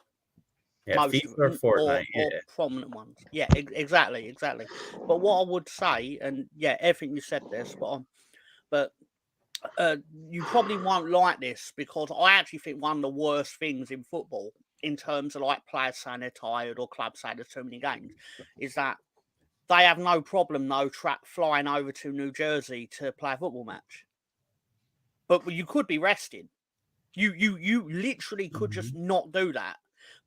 yeah, Most FIFA of or them, Fortnite. or prominent ones. Yeah, exactly. But what I would say, and yeah, everything you said there, spot on. But you probably won't like this because I actually think one of the worst things in football, in terms of like players saying they're tired or clubs saying there's too many games, is that they have no problem flying over to New Jersey to play a football match. But you could be resting. You literally could just not do that.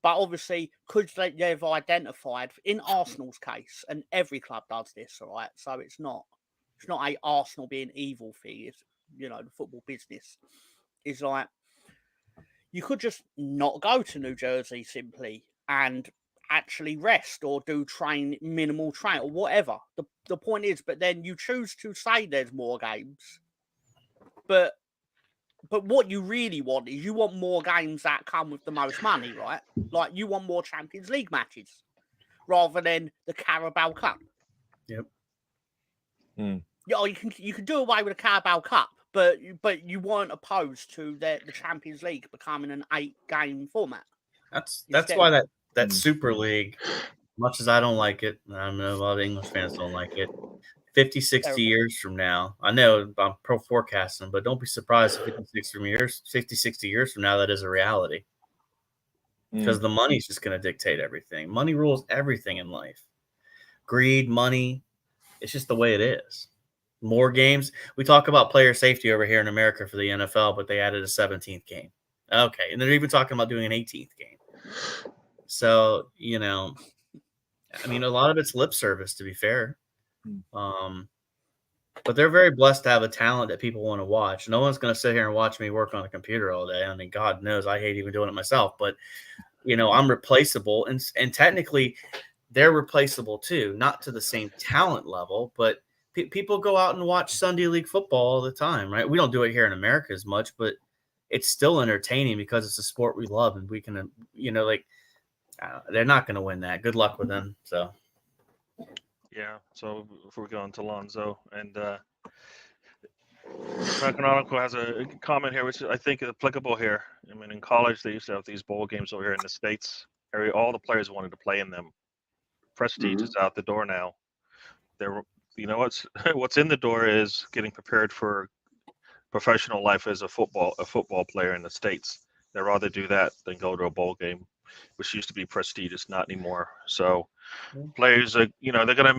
But obviously, because they've identified in Arsenal's case, and every club does this, all right. So it's not a Arsenal being evil thing. It's, you know, the football business is like you could just not go to New Jersey simply and actually rest or do minimal train or whatever. The point is, but then you choose to say there's more games, but what you really want is you want more games that come with the most money, right? Like you want more Champions League matches rather than the Carabao Cup. Yep. Yeah, you can do away with the Carabao Cup, but you weren't opposed to the Champions League becoming an 8-game format. That's Instead- why that Super League, much as I don't like it, and I know a lot of English fans don't like it, 50, 60 Terrible. years from now, I know I'm pro forecasting, but don't be surprised if 50, 60 years from now, that is a reality. Because the money's just going to dictate everything. Money rules everything in life. Greed, money, it's just the way it is. More games. We talk about player safety over here in America for the NFL, but they added a 17th game. Okay. And they're even talking about doing an 18th game. So, you know, I mean, a lot of it's lip service, to be fair. But they're very blessed to have a talent that people want to watch. No one's going to sit here and watch me work on a computer all day. I mean, God knows I hate even doing it myself. But, you know, I'm replaceable. And technically, they're replaceable too. Not to the same talent level, but people go out and watch Sunday League football all the time, right? We don't do it here in America as much, but it's still entertaining because it's a sport we love. And we can, you know, like, they're not going to win that. Good luck with them. So. Yeah, so if we're going to Lonzo, and Canonical has a comment here, which I think is applicable here. I mean, in college, they used to have these bowl games over here in the States. All the players wanted to play in them. Prestige is out the door now. You know, what's in the door is getting prepared for professional life as a football player in the States. They'd rather do that than go to a bowl game, which used to be prestigious, not anymore. So players are, you know, they're gonna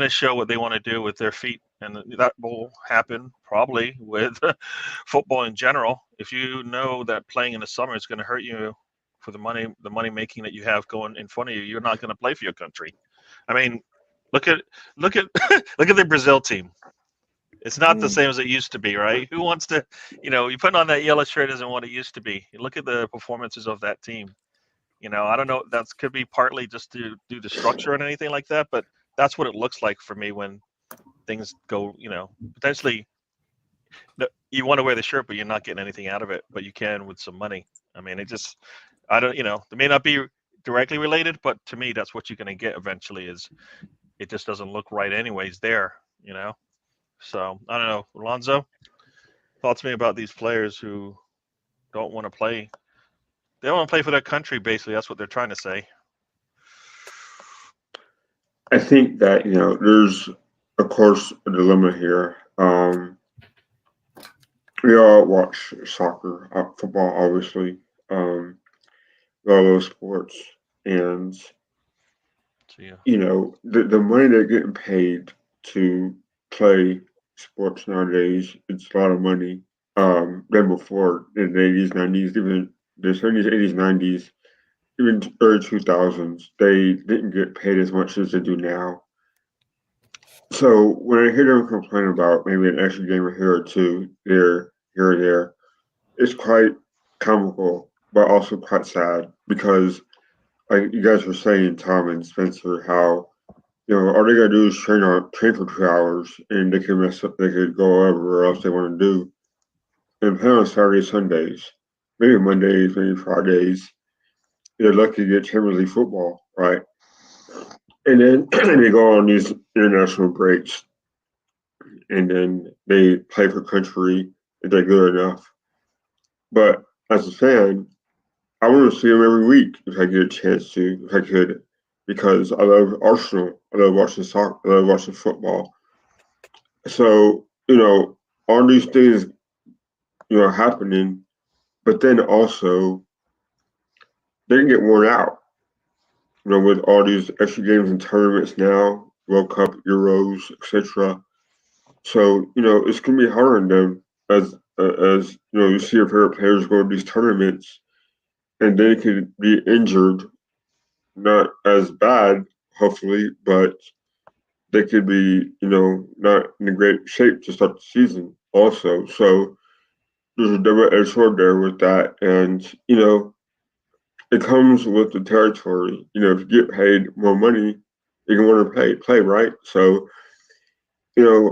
show what they want to do with their feet, and that will happen probably with football in general. If you know that playing in the summer is going to hurt you for the money making that you have going in front of you, you're not going to play for your country. I mean, look at look at the Brazil team. It's not the same as it used to be, right? Who wants to, you know, you put on that yellow shirt isn't what it used to be. You look at the performances of that team. You know, I don't know. That could be partly just to do the structure and anything like that, but that's what it looks like for me when things go. You know, potentially you want to wear the shirt, but you're not getting anything out of it. But you can with some money. I mean, I don't. You know, it may not be directly related, but to me, that's what you're going to get eventually. Is it just doesn't look right anyways there. You know, so I don't know. Alonzo, thoughts to me about these players who don't want to play. They don't want to play for their country, basically. That's what they're trying to say. I think that, you know, there's, of course, a dilemma here. We all watch soccer, football, obviously, all those sports. And, you know, the money they're getting paid to play sports nowadays, it's a lot of money than before in the 80s, 90s, even the 70s, 80s, 90s. Even early 2000s, they didn't get paid as much as they do now. So when I hear them complain about maybe an extra game here or two, here or there, it's quite comical, but also quite sad because, like you guys were saying, Tom and Spencer, how all they gotta do is train for 2 hours, and they can mess up. They could go wherever else they want to do, and play on Saturdays, Sundays, maybe Mondays, maybe Fridays. They're lucky to get Champions League football, right? And then they go on these international breaks, and then they play for country if they're good enough. But as a fan, I want to see them every week if I get a chance to, if I could, because I love Arsenal. I love watching soccer. I love watching football. So all these things happening, but then also they can get worn out. With all these extra games and tournaments now, World Cup, Euros, etc. So it's gonna be hard on them as you see your favorite players go to these tournaments, and they could be injured, not as bad, hopefully, but they could be not in a great shape to start the season also. So there's a double-edged sword there with that, and it comes with the territory. If you get paid more money, you can want to play, right? So it's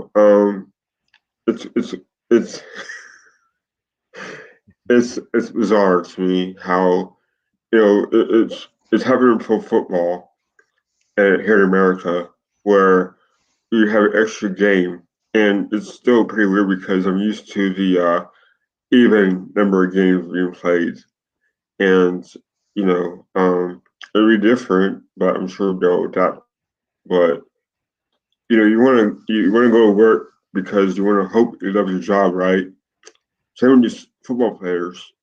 it's it's bizarre to me how it's happening for football here in America where you have an extra game, and it's still pretty weird because I'm used to the even number of games being played, and it'll be different, but I'm sure they'll adapt. But you want to go to work because you want to hope you love your job, right? Same with these football players.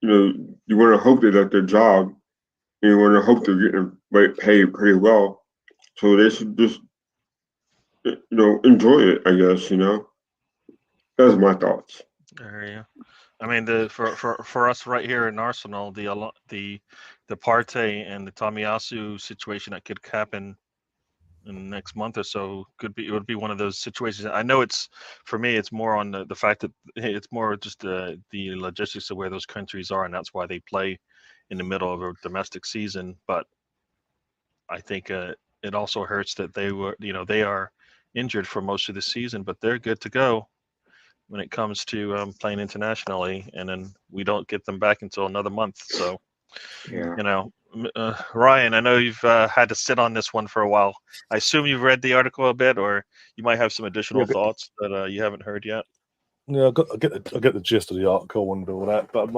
You want to hope they love their job, and you want to hope they're getting paid pretty well. So they should just enjoy it. I guess that's my thoughts. There you. I mean, for us right here in Arsenal, the Partey and the Tomiyasu situation that could happen in the next month or so it would be one of those situations. I know for me it's more on the fact that it's more just the logistics of where those countries are, and that's why they play in the middle of a domestic season. But I think it also hurts that they are injured for most of the season, but they're good to go when it comes to playing internationally, and then we don't get them back until another month. So Yeah. Ryan, I know you've had to sit on this one for a while. I assume you've read the article a bit, or you might have some additional thoughts that you haven't heard yet. Yeah, I get the gist of the article and all that, but I'm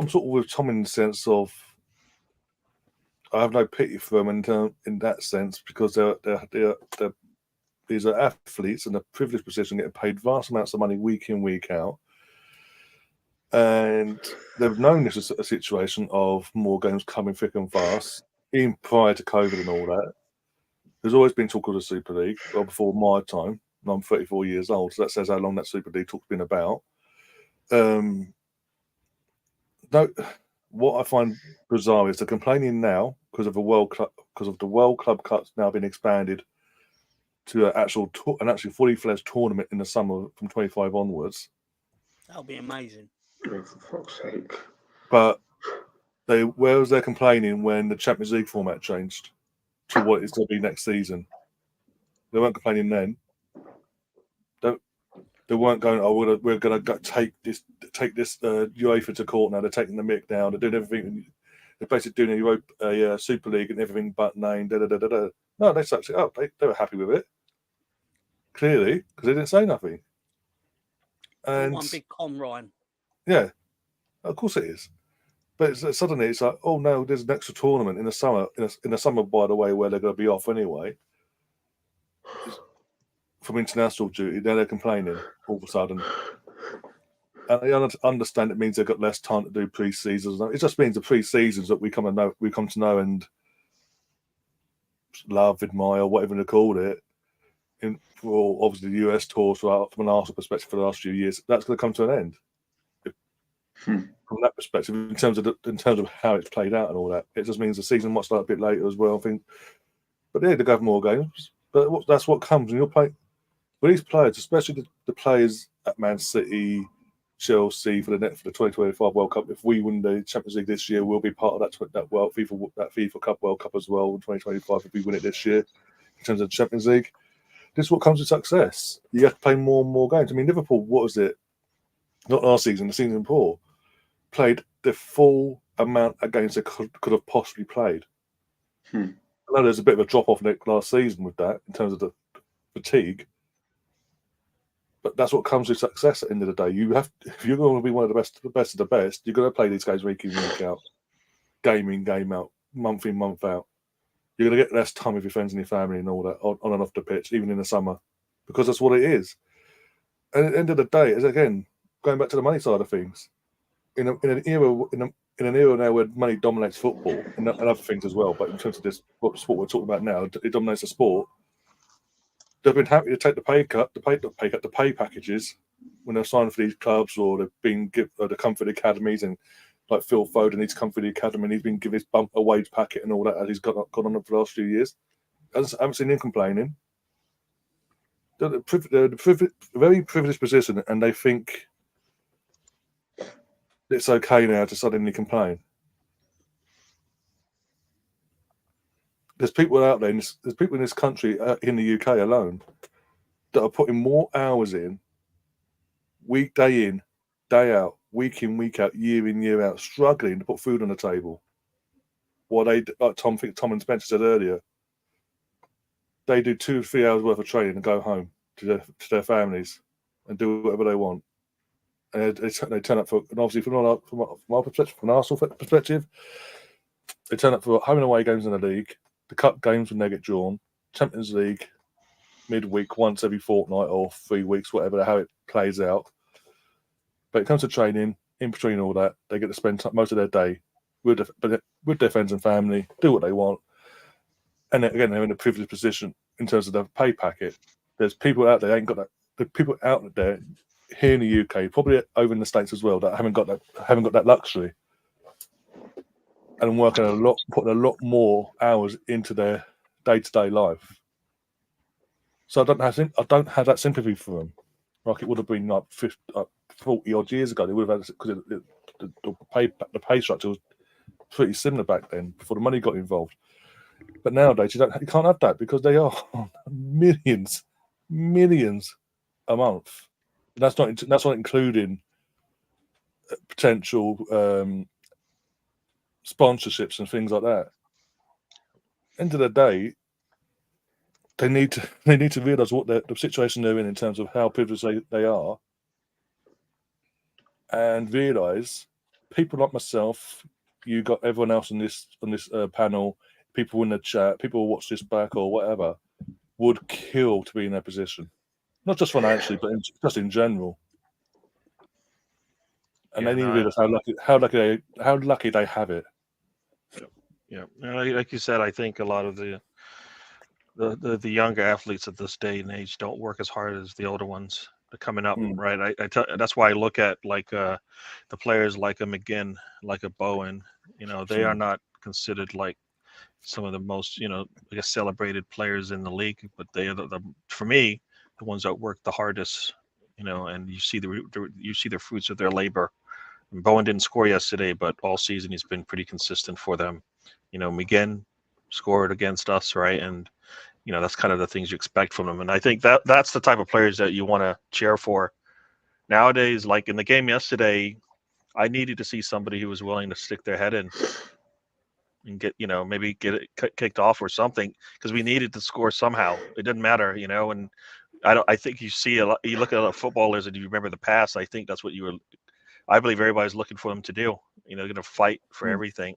sort of with Tom in the sense of I have no pity for them in that sense because these are athletes in a privileged position getting paid vast amounts of money week in, week out. And they've known this is a situation of more games coming thick and fast, even prior to COVID and all that. There's always been talk of the Super League, well before my time, and I'm 34 years old, so that says how long that Super League talk's been about. What I find bizarre is they're complaining now because of the World Club Cup's now been expanded to an actually fully fledged tournament in the summer from 25 onwards. That'll be amazing. For fuck's sake! But where was their complaining when the Champions League format changed to what it's going to be next season? They weren't complaining then. They weren't going, oh, we're going to take this UEFA to court now. They're taking the mick now. They're doing everything. They're basically doing a Super League and everything but name. No, they sucked it up. They were happy with it. Clearly, because they didn't say nothing. And one big con, Ryan. Yeah, of course it is. But suddenly it's like, oh no, there's an extra tournament in the summer. In the summer, by the way, where they're going to be off anyway from international duty. Now they're complaining all of a sudden, and I understand it means they've got less time to do pre-seasons. It just means the pre-seasons that we come to know and love, admire, whatever they called it. For obviously the US tours from an Arsenal perspective for the last few years, that's going to come to an end. From that perspective, in terms of how it's played out and all that, it just means the season might start a bit later as well. I think But yeah, they have more games. But that's what comes when you're playing. For these players, especially the players at Man City, Chelsea for the 2025 World Cup. If we win the Champions League this year, we'll be part of that FIFA Cup World Cup as well in 2025 if we win it this year. In terms of the Champions League, this is what comes with success. You have to play more and more games. I mean, Liverpool, what was it? Not last season, the season before, played the full amount of games they could have possibly played. I know there's a bit of a drop off last season with that in terms of the fatigue. But that's what comes with success at the end of the day. You have, if you're going to be one of the best of the best, you're going to play these games week in, week out, game in, game out, month in, month out. You're going to get less time with your friends and your family and all that on and off the pitch, even in the summer, because that's what it is. And at the end of the day, is again going back to the money side of things. In an era now where money dominates football and other things as well, but in terms of this what sport we're talking about now, it dominates the sport. They've been happy to take the pay packages when they're signed for these clubs, or they've been given the comfort academies, and like Phil Foden, he's come for the academy and he's been given his bump a wage packet and all that as he's gone on for the last few years. I haven't seen him complaining. They're very privileged position, and they think it's okay now to suddenly complain. There's people out there, there's people in this country, in the UK alone, that are putting more hours in, day in, day out, week in, week out, year in, year out, struggling to put food on the table. While they, like Tom and Spencer said earlier, they do 2 or 3 hours worth of training and go home to their families and do whatever they want. And they turn up for, and obviously from our perspective, from an Arsenal perspective, they turn up for home and away games in the league, the cup games when they get drawn, Champions League midweek, once every fortnight or 3 weeks, whatever, how it plays out. But it comes to training, in between all that, they get to spend most of their day with their friends and family, do what they want. And then, again, they're in a privileged position in terms of their pay packet. There's people out there ain't got that. The people out there here in the UK, probably over in the States as well, that haven't got that luxury, and working putting a lot more hours into their day-to-day life. So I don't have that sympathy for them, like it would have been like 40 odd years ago. They would have had, because the pay structure was pretty similar back then before the money got involved. But nowadays you can't have that, because they are millions a month. And that's not including potential sponsorships and things like that. End of the day, they need to realise what the situation they're in terms of how privileged they are, and realise people like myself, you got everyone else on this panel, people in the chat, people who watch this back or whatever, would kill to be in their position, not just financially, but just in general. And they need to realise how lucky they have it. Yeah, like you said, I think a lot of the younger athletes at this day and age don't work as hard as the older ones. They're coming up, right? That's why I look at like the players like a McGinn, like a Bowen. They are not considered like some of the most, I guess, celebrated players in the league, but they are for me, the ones that work the hardest. And you see the fruits of their labor. And Bowen didn't score yesterday, but all season he's been pretty consistent for them. McGinn scored against us, right? And that's kind of the things you expect from them. And I think that's the type of players that you want to cheer for nowadays. Like in the game yesterday, I needed to see somebody who was willing to stick their head in and maybe get it kicked off or something, because we needed to score somehow. It didn't matter, and I think you see a lot. You look at a lot of footballers and you remember the past. I think that's what I believe everybody's looking for them to do. They're going to fight for everything.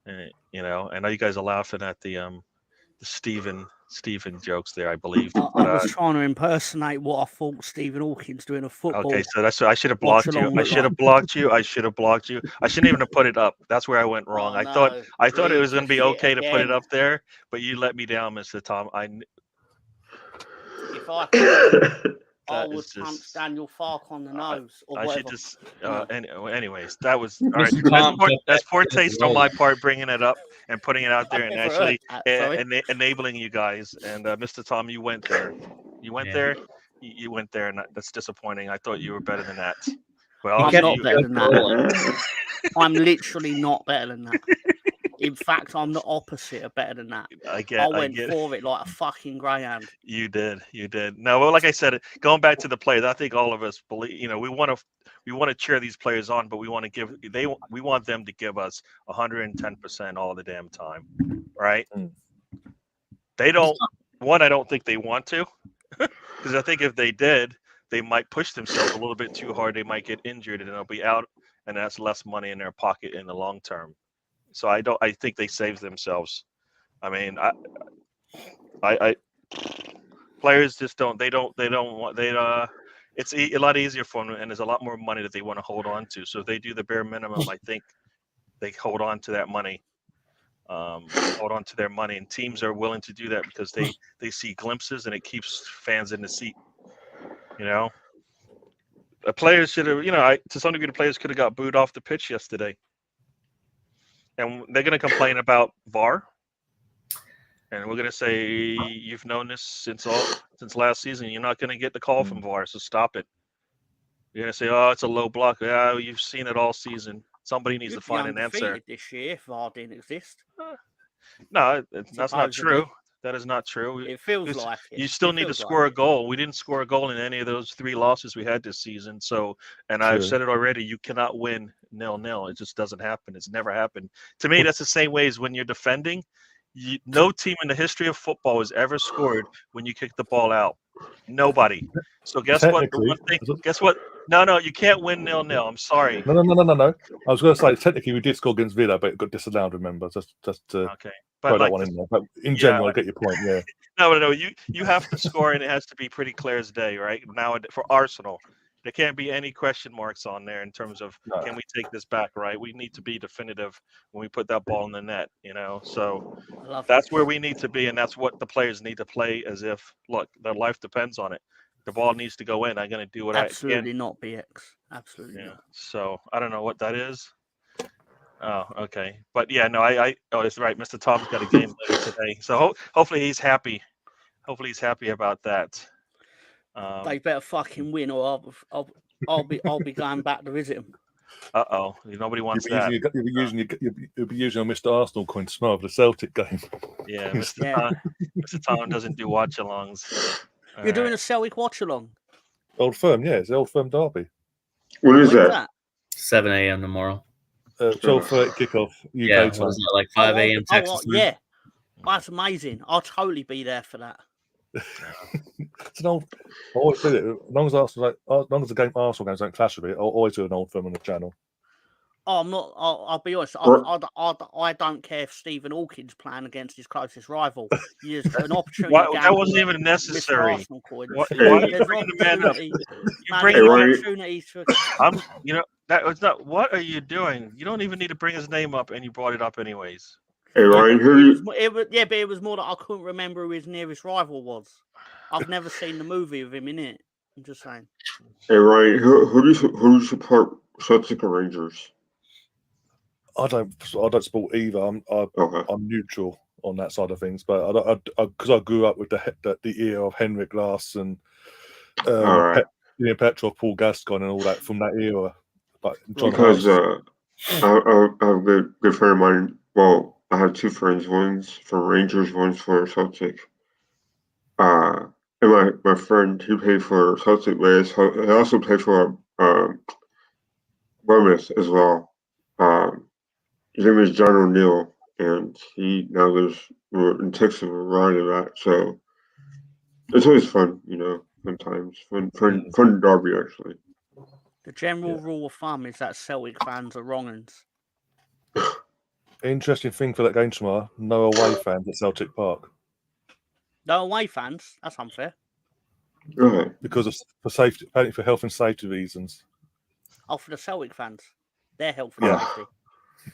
I know you guys are laughing at the Stephen jokes there, I believe. I was trying to impersonate what I thought Stephen Hawking's doing a football. Okay, so I should have blocked you. I should have blocked you. I shouldn't even have put it up. That's where I went wrong. I thought it was going to be okay to put it up there, but you let me down, Mr. Tom. If I I That would is punch just. Daniel Fark on the nose or I should whatever. just. No. Anyways, that was all right. Mr. Tom took That's that poor to the taste on grave. my part, bringing it up and putting it out there I and never actually heard that, sorry. enabling you guys. And Mr. Tom, you went there. You went Yeah. there. You went there, and that's disappointing. I thought you were better than that. Well, He I'm obviously not kept better than that. going. I'm literally not better than that. In fact, I'm the opposite of better than that. I I get went it. for it like a fucking greyhound. You did. No, well, like I said, going back to the players, I think all of us believe. We want to cheer these players on, but we want them to give us 110% all the damn time, right? They don't. One, I don't think they want to, because I think if they did, they might push themselves a little bit too hard. They might get injured, and they'll be out, and that's less money in their pocket in the long term. So I think they save themselves. I mean, I players just don't want it's a lot easier for them, and there's a lot more money that they want to hold on to. So if they do the bare minimum, I think they hold on to that money, hold on to their money, and teams are willing to do that because they see glimpses and it keeps fans in the seat. The players should have, to some degree, the players could have got booed off the pitch yesterday, and they're going to complain about VAR. And we're going to say, you've known this since last season. You're not going to get the call from VAR, so stop it. You're going to say, oh, it's a low block. Yeah, you've seen it all season. Somebody needs to find an answer. This year if VAR didn't exist. No, that's not true. That is not true. It feels like it. You still need to score a goal. We didn't score a goal in any of those 3 losses we had this season. So, and I've said it already, you cannot win 0-0. It just doesn't happen. It's never happened. To me, that's the same way as when you're defending. No team in the history of football has ever scored when you kick the ball out. Nobody. So guess what? Guess what? No, you can't win 0-0. I'm sorry. No. I was going to say technically we did score against Villa, but it got disallowed. Remember, just to okay. Throw that one in there. But in general, I get your point. Yeah. No. You have to score, and it has to be pretty clear as day, right? Now for Arsenal, there can't be any question marks on there in terms of can we take this back, right? We need to be definitive when we put that ball in the net, So that's where we need to be, and that's what the players need to play as if, look, their life depends on it. The ball needs to go in. I'm going to do what Absolutely I can. not, BX. Absolutely not. So I don't know what that is. Oh, okay. But yeah, no, it's right. Mr. Tom's got a game later today, so hopefully he's happy. Hopefully he's happy about that. They better fucking win, or I'll be going back to visit them. Nobody wants that. You'll be using a Mr. Arsenal coin to smile for the Celtic game. Yeah, Mr. Tom doesn't do watch-alongs. You're doing a Celtic watch-along? Old Firm, yeah, it's the Old Firm derby. When is that? 7 a.m. tomorrow. 12:30 kickoff. UK time. Was it like 5 a.m. Texas time? Yeah, that's amazing. I'll totally be there for that. It's an old. I always do it. As long as the Arsenal games don't clash with it, I'll always do an Old Firm on the channel. Oh, I'm not. I'll be honest. I don't care if Stephen Hawking's playing against his closest rival. There's an opportunity. That wasn't even necessary. That was not. What are you doing? You don't even need to bring his name up, and you brought it up anyways. Hey Ryan, but it was more that I couldn't remember who his nearest rival was. I've never seen the movie with him in it. I'm just saying. Hey Ryan, who do you support? Celtic or Rangers? I don't support either. I'm neutral on that side of things, but because I grew up with the era of Henrik Larsson, Petrov, Paul Gascoigne, and all that from that era. But because I have a good friend of mine. Well, I have 2 friends. One's for Rangers, one's for Celtic. And my friend, he played for Celtic, but he also played for Bournemouth as well. His name is John O'Neill, and he now lives in Texas where I live at. So it's always fun, sometimes. Fun derby, actually. The general rule of thumb is that Celtic fans are wrong-uns. Interesting thing for that game tomorrow, no away fans at Celtic Park. No away fans? That's unfair. Right. Because for safety, apparently for health and safety reasons. Oh, for the Celtic fans. Their health and safety.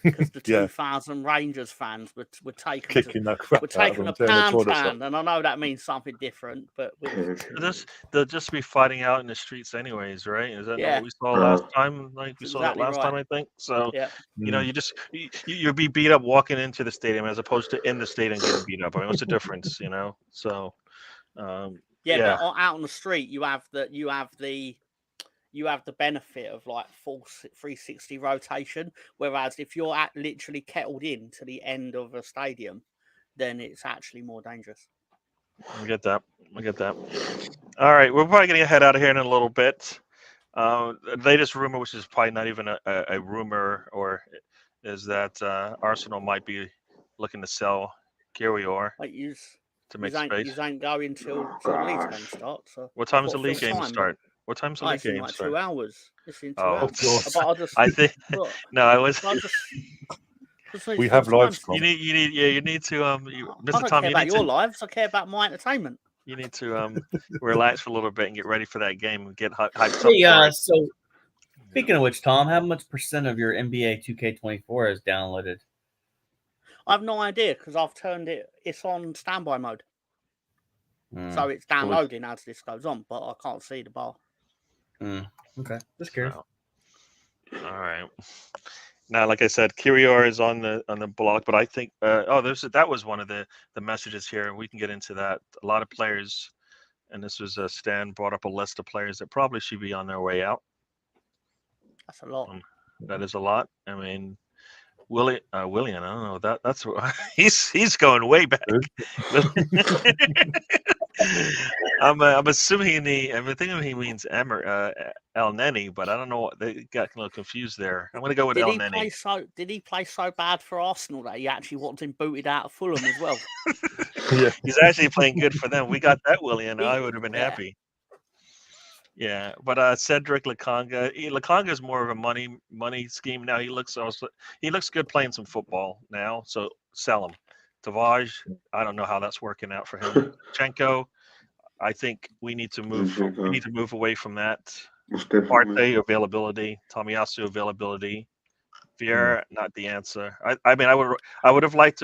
because the Yeah. 2000 Rangers fans were taken Kicking that crap were out of taking them, a tearing the pound toilets up. hand, and I know that means something different, but They'll just be fighting out in the streets anyways, right? Is that not Yeah. what we saw last time? Like we That's saw that exactly last right. time, I think. So yeah, you know, you'll be beat up walking into the stadium as opposed to in the stadium getting beat up. I mean, what's the difference? You know? So yeah. But out on the street, you have the benefit of like full 360 rotation. Whereas if you're literally kettled in to the end of a stadium, then it's actually more dangerous. I get that. All right, we're probably going to head out of here in a little bit. The latest rumor, which is probably not even a rumor, is that Arsenal might be looking to sell Kiwior to make space. You ain't going till the league game starts. So What time does I've the got league game time, start? What time's the league it's in game like start? 2 hours. It's in 2 Oh, hours. But I just, I think but no, I was. I just We have live stream. You need to I Mr. don't Tom. care You about need your to lives. I care about my entertainment. you need to relax for a little bit and get ready for that game and get hyped up Hey, for it. so speaking of which, Tom, how much % of your NBA 2K24 is downloaded? I have no idea because I've turned it. It's on standby mode, so it's downloading as this goes on, but I can't see the bar. Okay, just curious. All right. Now, like I said, Kiwior is on the blog, but I think that was one of the messages here, and we can get into that. A lot of players, and this was Stan brought up a list of players that probably should be on their way out. That's a lot. That is a lot. I mean, William, I don't know that's he's going way back. I'm assuming I'm thinking he means El Neni, but I don't know what they got a little confused there. I'm gonna go with El Neni. Did he play so bad for Arsenal that he actually wanted him booted out of Fulham as well? Yeah, He's actually playing good for them. We got that William. I would have been happy. Yeah, but Cedric Lakanga is more of a money scheme now. He looks good playing some football now. So sell him. Tavage, I don't know how that's working out for him. Chenko, I think we need to move away from that. Partey availability, Tomiyasu availability, Vieira not the answer. I mean I would have liked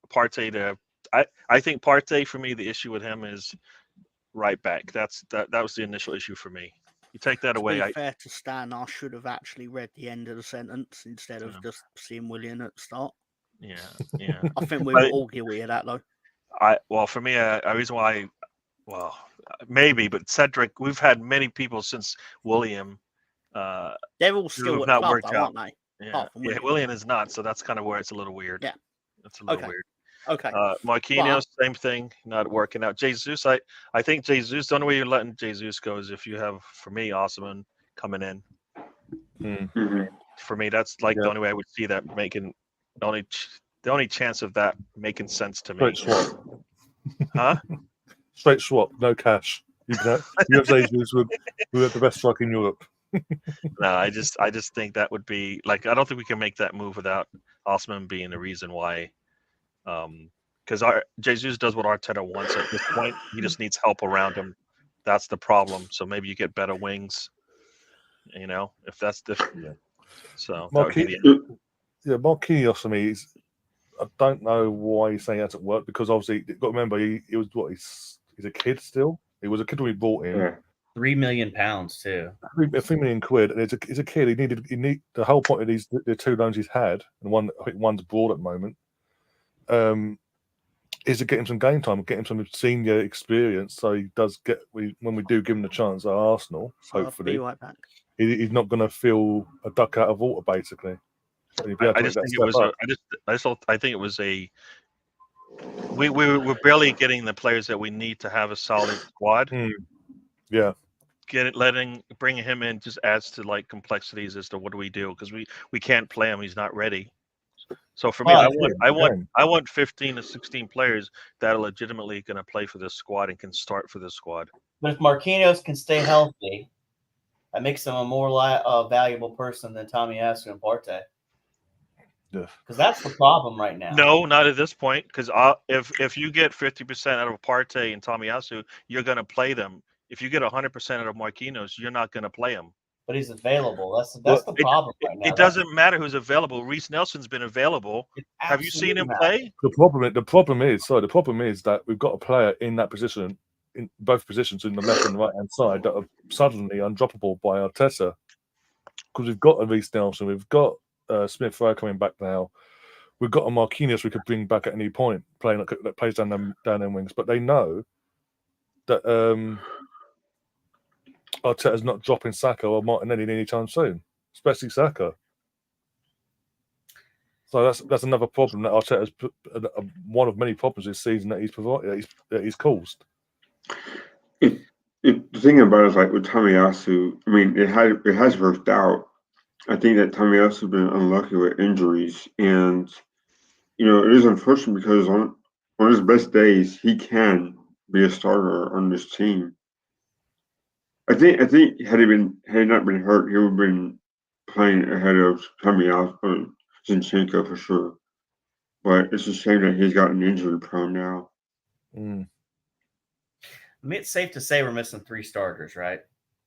Partey to. I think Partey for me the issue with him is right back. That was the initial issue for me. You take that away. To be fair to Stan, I should have actually read the end of the sentence instead of just seeing William at the start. Yeah. I think we were all guilty of that though. For me, a reason why, maybe, but Cedric, we've had many people since William. They're all still at the club, though, aren't they? Yeah, William is not, so that's kind of where it's a little weird. Yeah, it's a little weird. Okay. Marquinhos, same thing, not working out. Jesus, I think Jesus, the only way you're letting Jesus go is if you have, for me, Osman coming in. Mm-hmm. For me, that's like the only way I would see that making the only chance of that making sense to me. Straight swap. Huh? Straight swap, no cash. You have Jesus who have the best strike in Europe. No, I just think that would be like I don't think we can make that move without Osman being the reason why. Because Jesus does what Arteta wants at this point. He just needs help around him. That's the problem. So maybe you get better wings. You know, if that's the so. Marquinhos for me is. I don't know why he's saying that at work because obviously you've got to remember he was he's a kid still. He was a kid when we bought him. Yeah. £3 million too. £3 million, and he's a kid. He need the whole point of the two loans he's had, and I think one's abroad at the moment. Is to get him some game time, get him some senior experience, so he does get when we do give him the chance at Arsenal. Hopefully, right back. He's not going to feel a duck out of water, basically. I just think it was. I think it was a. We're barely getting the players that we need to have a solid squad. Yeah. Bringing him in just adds to like complexities as to what do we do because we can't play him. He's not ready. So for me, I want 15 to 16 players that are legitimately going to play for this squad and can start for this squad. But if Marquinhos can stay healthy, that makes him a more valuable person than Tomiyasu and Partey. Because that's the problem right now. No, not at this point. Because if you get 50% out of Partey and Tomiyasu, you're going to play them. If you get 100% out of Marquinhos, you're not going to play them. but he's available. That's the problem right now. It doesn't matter who's available. Reese Nelson's been available. Have you seen him play? The problem is that we've got a player in that position, in both positions, in the left and right hand side, that are suddenly undroppable by Arteta. Because we've got a Reese Nelson, we've got Smith Rowe coming back now. We've got a Marquinhos we could bring back at any point, that plays down them wings. But they know that Arteta's not dropping Saka or Martinelli anytime soon, especially Saka. So that's another problem that Arteta's one of many problems this season that he's caused. The thing about it is, like with Tomiyasu, I mean, it has worked out. I think that Tomiyasu has been unlucky with injuries, and it is unfortunate because on his best days he can be a starter on this team. I think had he not been hurt, he would have been playing ahead of Tomiyasu, Zinchenko for sure. But it's a shame that he's gotten injury prone now. I mean, it's safe to say we're missing 3 starters, right?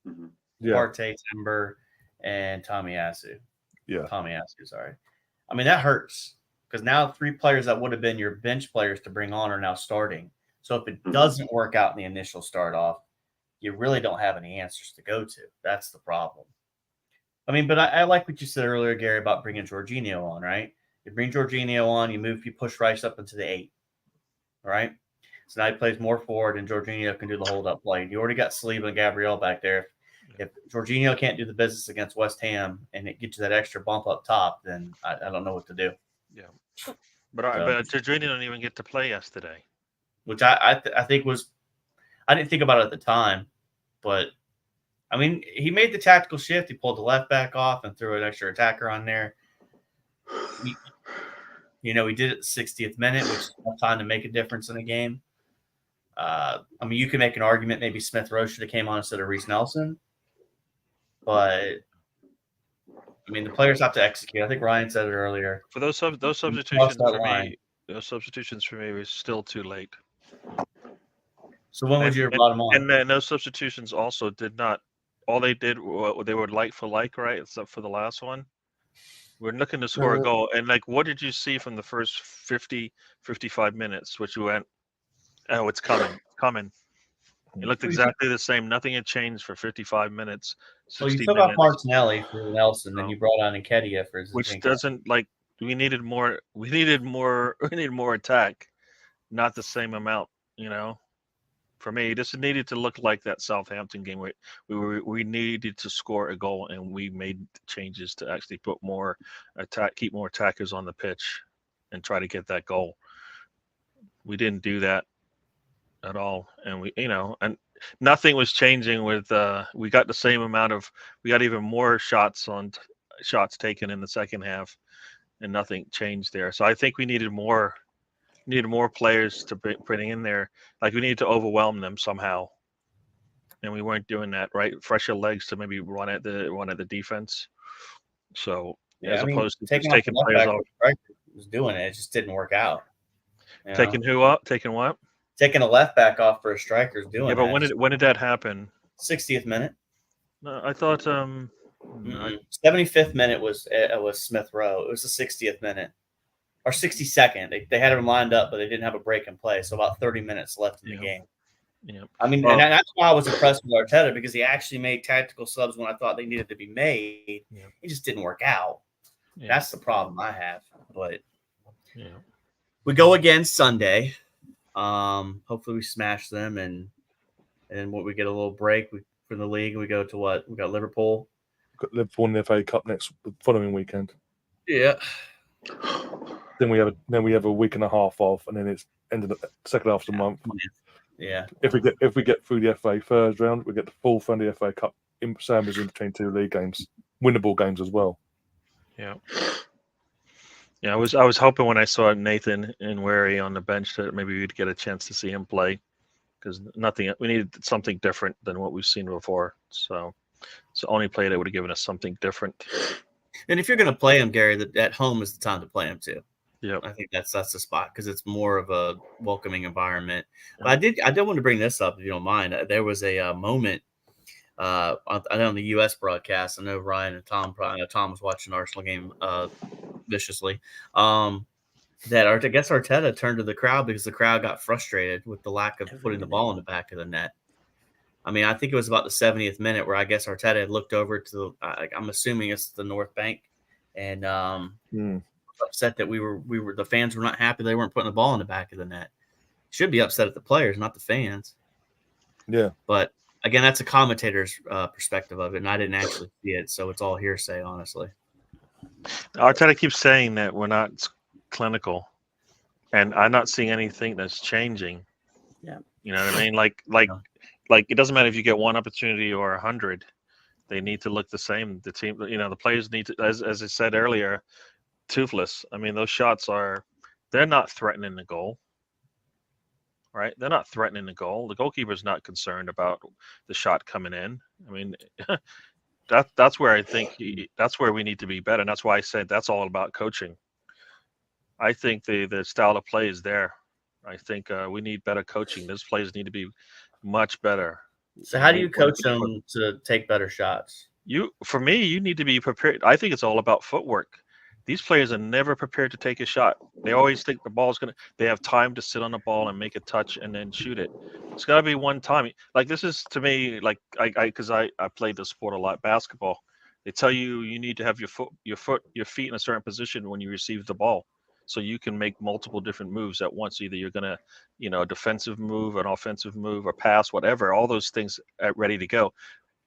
Mm-hmm. Yeah. Partey, Timber, and Tomiyasu. Yeah. Tomiyasu, sorry. I mean, that hurts because now 3 players that would have been your bench players to bring on are now starting. So if it doesn't work out in the initial start off, you really don't have any answers to go to. That's the problem. I mean, but I like what you said earlier, Gary, about bringing Jorginho on, right? You bring Jorginho on, you push Rice up into the 8, right? So now he plays more forward, and Jorginho can do the hold-up play. You already got Saliba and Gabriel back there. If Jorginho can't do the business against West Ham and it gets you that extra bump up top, then I don't know what to do. Yeah, but Jorginho didn't even get to play yesterday, which I think was – I didn't think about it at the time, but – I mean, he made the tactical shift. He pulled the left back off and threw an extra attacker on there. He did it at the 60th minute, which is enough time to make a difference in a game. I mean, you can make an argument maybe Smith Rowe should have came on instead of Reese Nelson. But, I mean, the players have to execute. I think Ryan said it earlier. For those substitutions for me were still too late. So when would you have brought them on? And those substitutions also did not – all they did, they were like for like, right? Except for the last one. We're looking to score a goal. And, what did you see from the first 50, 55 minutes, which you went, oh, it's coming. It looked exactly the same. Nothing had changed for 55 minutes. So you took off Martinelli for Nelson, and you brought on Nketiah for Zinchenko. Which doesn't, we needed more attack, not the same amount, For me, this needed to look like that Southampton game where we needed to score a goal, and we made changes to actually put more keep more attackers on the pitch, and try to get that goal. We didn't do that at all, and and nothing was changing with. We got the same amount we got even more shots taken in the second half, and nothing changed there. So I think we needed more players to bring in there. We needed to overwhelm them somehow, and we weren't doing that, right? Fresher legs to maybe run at the defense. So opposed to just taking players off, was doing it. It just didn't work out. Taking who up? Taking what? Taking a left back off for a striker is doing. Yeah, but when did that happen? 60th minute. No, I thought 75th minute was Smith Rowe. It was the 60th minute. Or 62nd. They had him lined up, but they didn't have a break in play. So about 30 minutes left in the game. Yeah. I mean, and that's why I was impressed with Arteta, because he actually made tactical subs when I thought they needed to be made. Yeah. It just didn't work out. Yeah. That's the problem I have. But we go again Sunday. Hopefully we smash them, and we get a little break from the league. We go to what? We got Liverpool. We've got Liverpool in the FA Cup following weekend. Yeah. Then we have a week and a half off, and then it's end of the second half of the month. Yeah. If we get through the FA first round, we get the full friendly FA Cup sandwich in between 2 league games, winnable games as well. Yeah. Yeah, I was hoping when I saw Nathan Nweri on the bench that maybe we'd get a chance to see him play, because we needed something different than what we've seen before. So it's the only play that would have given us something different. And if you're going to play him, Gary, at home is the time to play him too. Yeah, I think that's the spot, because it's more of a welcoming environment. But I did want to bring this up, if you don't mind. There was a moment I know on the U.S. broadcast, I know Ryan and Tom. I know Tom was watching the Arsenal game viciously. That I guess Arteta turned to the crowd because the crowd got frustrated with the lack of putting the ball in the back of the net. I mean, I think it was about the 70th minute where I guess Arteta had looked over to I'm assuming it's the North Bank, and upset that we were the fans were not happy they weren't putting the ball in the back of the net. Should be upset at the players, not the fans. Yeah. But again, that's a commentator's perspective of it, and I didn't actually see it, so it's all hearsay, honestly. Arteta keeps saying that we're not clinical, and I'm not seeing anything that's changing. Yeah. You know what I mean? Like it doesn't matter if you get one opportunity or 100. They need to look the same. The team, the players need to, as I said earlier, toothless. I mean, those shots they're not threatening the goal, right? They're not threatening the goal. The goalkeeper's not concerned about the shot coming in. I mean, that's where I think that's where we need to be better. And that's why I said that's all about coaching. I think the style of play is there. I think we need better coaching. Those players need to be much better. So how do you coach them to take better shots? For me, you need to be prepared. I think it's all about footwork. These players are never prepared to take a shot. They always think the ball's they have time to sit on the ball and make a touch and then shoot it. It's got to be one time. Like this is to me, like because I played the sport a lot, basketball. They tell you need to have your feet in a certain position when you receive the ball, so you can make multiple different moves at once. Either you're gonna, a defensive move, an offensive move, or pass, whatever. All those things are ready to go.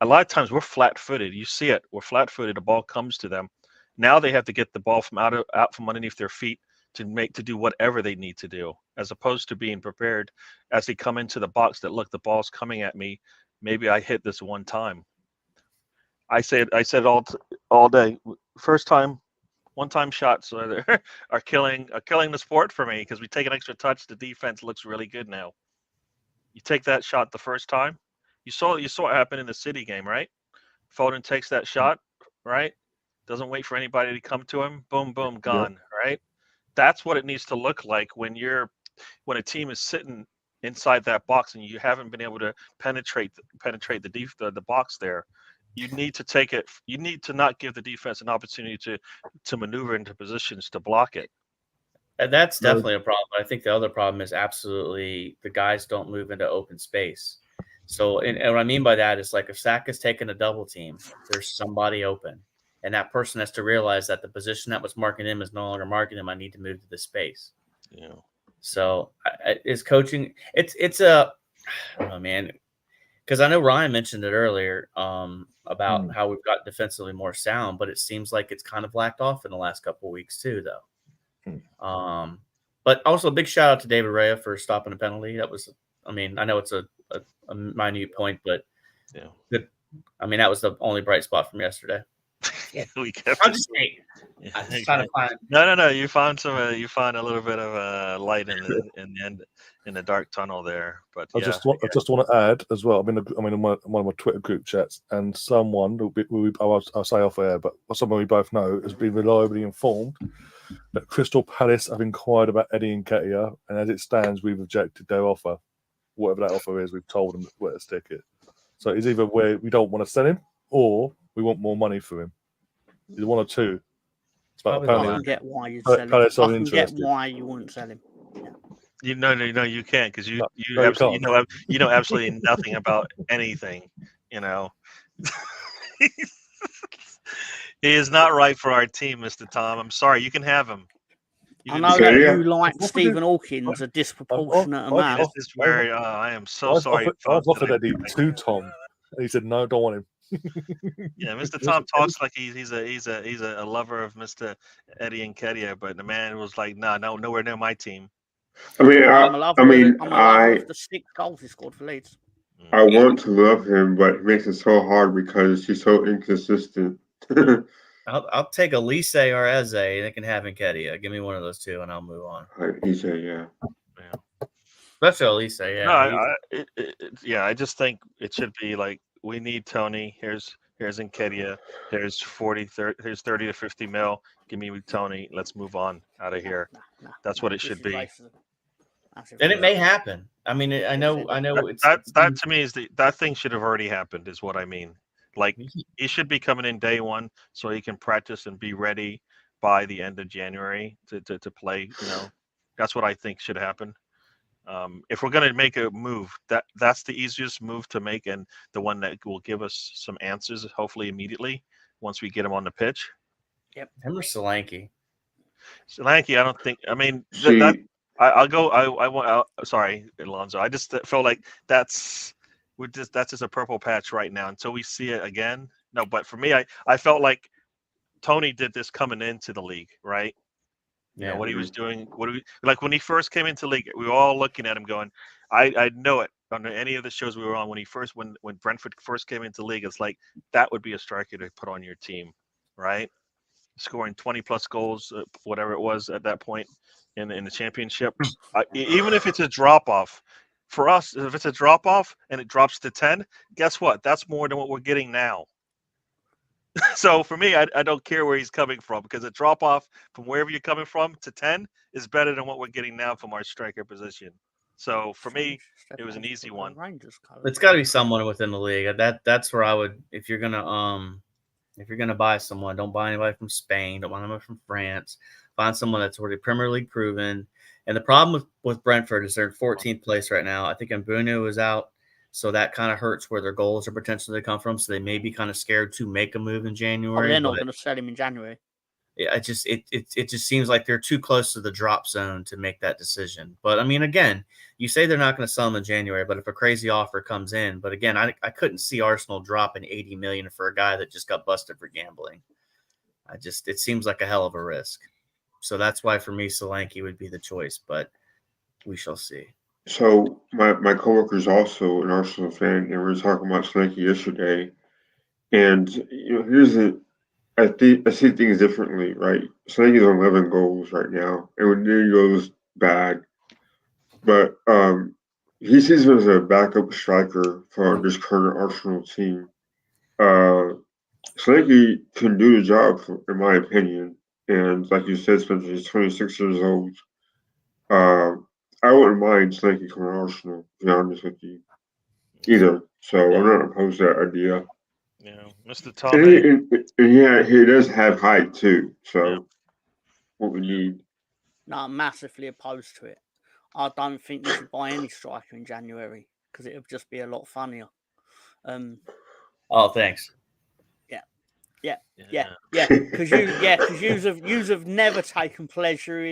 A lot of times we're flat-footed. You see it. We're flat-footed. The ball comes to them. Now they have to get the ball from out from underneath their feet to do whatever they need to do, as opposed to being prepared as they come into the box that, look, the ball's coming at me. Maybe I hit this one time. I said all day. First time, one-time shots are killing the sport for me, because we take an extra touch. The defense looks really good now. You take that shot the first time. You saw what happened in the City game, right? Foden takes that shot, right? Doesn't wait for anybody to come to him. Boom, boom, gone. Yep. Right? That's what it needs to look like when a team is sitting inside that box and you haven't been able to penetrate the box there. You need to take it. You need to not give the defense an opportunity to maneuver into positions to block it. And that's definitely a problem. I think the other problem is absolutely the guys don't move into open space. So, and what I mean by that is, like, if Saka's taking a double team, there's somebody open, and that person has to realize that the position that was marking him is no longer marking him. I need to move to the space. Yeah. So, is coaching? I don't know, man, because I know Ryan mentioned it earlier about how we've got defensively more sound, but it seems like it's kind of lacked off in the last couple of weeks too, though. But also a big shout out to David Raya for stopping a penalty. That was, I mean, I know it's a minute point, but yeah, good. I mean, that was the only bright spot from yesterday. Yeah, I'm just trying to find. No. You found a little bit of light in the dark tunnel there. But I just want to add as well. I'm in one of my Twitter group chats, and someone I'll say off air, but someone we both know has been reliably informed that Crystal Palace have inquired about Eddie Nketiah, and as it stands, we've rejected their offer. Whatever that offer is, we've told them where to stick it. So it's either where we don't want to sell him, or we want more money for him. Either one or two. I can get why you'd sell him. I can get why you wouldn't sell him. Yeah. No, you can't, because you know absolutely nothing about anything. He is not right for our team, Mr. Tom. I'm sorry. You can have him. I know that you like Stephen Hawkins a disproportionate amount. This is very. I am so sorry. I've offered Eddie to Tom, and he said no, don't want him. Yeah, Mr. Tom talks like he's a lover of Mr. Eddie Nketiah, but the man was like, no, nowhere near my team. I'm a lover of the 6 goals he scored for Leeds. I want to love him, but it makes it so hard because he's so inconsistent. I'll take Elise or Eze. They can have Nketiah. Give me one of those two, and I'll move on. Eze, yeah. Especially Elise, yeah. No, I just think it should be like, we need Tony. Here's Nketiah. Here's 30 to 50 mil. Give me Tony. Let's move on out of here. That's what it should be. And it may happen. I mean, I know. That to me is that thing should have already happened. Is what I mean. Like he should be coming in day one so he can practice and be ready by the end of January to play. That's what I think should happen. If we're going to make a move, that's the easiest move to make and the one that will give us some answers, hopefully immediately once we get him on the pitch. Yep, him or Solanke. Solanke, I don't think. I mean, I'll go. I want. Sorry, Alonzo. I just felt like that's just a purple patch right now until we see it again. No, but for me, I felt like Tony did this coming into the league, right? You know what he was doing. Like when he first came into league, we were all looking at him going, I know it on any of the shows we were on when Brentford first came into league. It's like that would be a striker to put on your team, right? Scoring 20 plus goals, whatever it was at that point in the championship. Even if it's a drop off for us, if it's a drop off and it drops to 10, guess what? That's more than what we're getting now. So for me, I don't care where he's coming from because a drop off from wherever you're coming from to 10 is better than what we're getting now from our striker position. So for me, it was an easy one. It's got to be someone within the league. That's where I would, if you're gonna buy someone, don't buy anybody from Spain, don't buy anybody from France. Find someone that's already Premier League proven. And the problem with Brentford is they're in 14th place right now. I think Mbunu is out. So that kind of hurts where their goals are potentially come from. So they may be kind of scared to make a move in January. They're not going to sell him in January. Yeah, it just seems like they're too close to the drop zone to make that decision. But I mean, again, you say they're not going to sell him in January, but if a crazy offer comes in, but again, I couldn't see Arsenal dropping $80 million for a guy that just got busted for gambling. It seems like a hell of a risk. So that's why for me, Solanke would be the choice, but we shall see. So my coworker is also an Arsenal fan, and we were talking about Solanke yesterday. And I see things differently, right? Solanke's on 11 goals right now, and when he goes bad, but he sees him as a backup striker for this current Arsenal team. Solanke can do the job, in my opinion. And like you said, Spencer, he's 26 years old. I wouldn't mind Solanke coming to Arsenal, to be honest with you, either. So I'm not opposed to that idea. Yeah, Mr. Tom. And he does have height too. So what we need. No, I'm massively opposed to it. I don't think you should buy any striker in January because it would just be a lot funnier. Oh, thanks. Yeah. Because you've never taken pleasure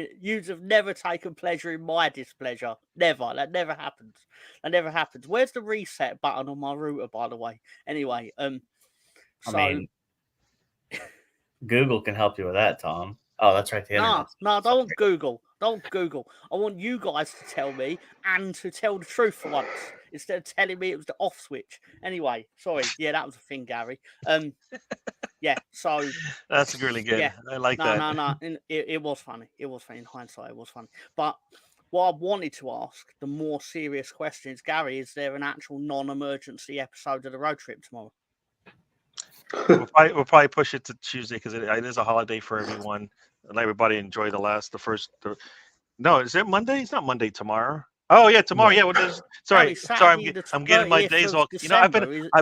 in my displeasure. Never. That never happens. Where's the reset button on my router, by the way? Anyway, Google can help you with that, Tom. Oh, that's right. No, don't Google. I want you guys to tell me and to tell the truth for once instead of telling me it was the off switch. Anyway, sorry. Yeah, that was a thing, Gary. Yeah, so that's really good. Yeah. I like that. No. It was funny. It was funny in hindsight. It was funny. But what I wanted to ask, the more serious question is, Gary, is there an actual non-emergency episode of the road trip tomorrow? We'll probably push it to Tuesday because it is a holiday for everyone. And everybody enjoy No, is it Monday? It's not Monday tomorrow. Oh yeah, tomorrow. Yeah, sorry. I'm getting my days off. I've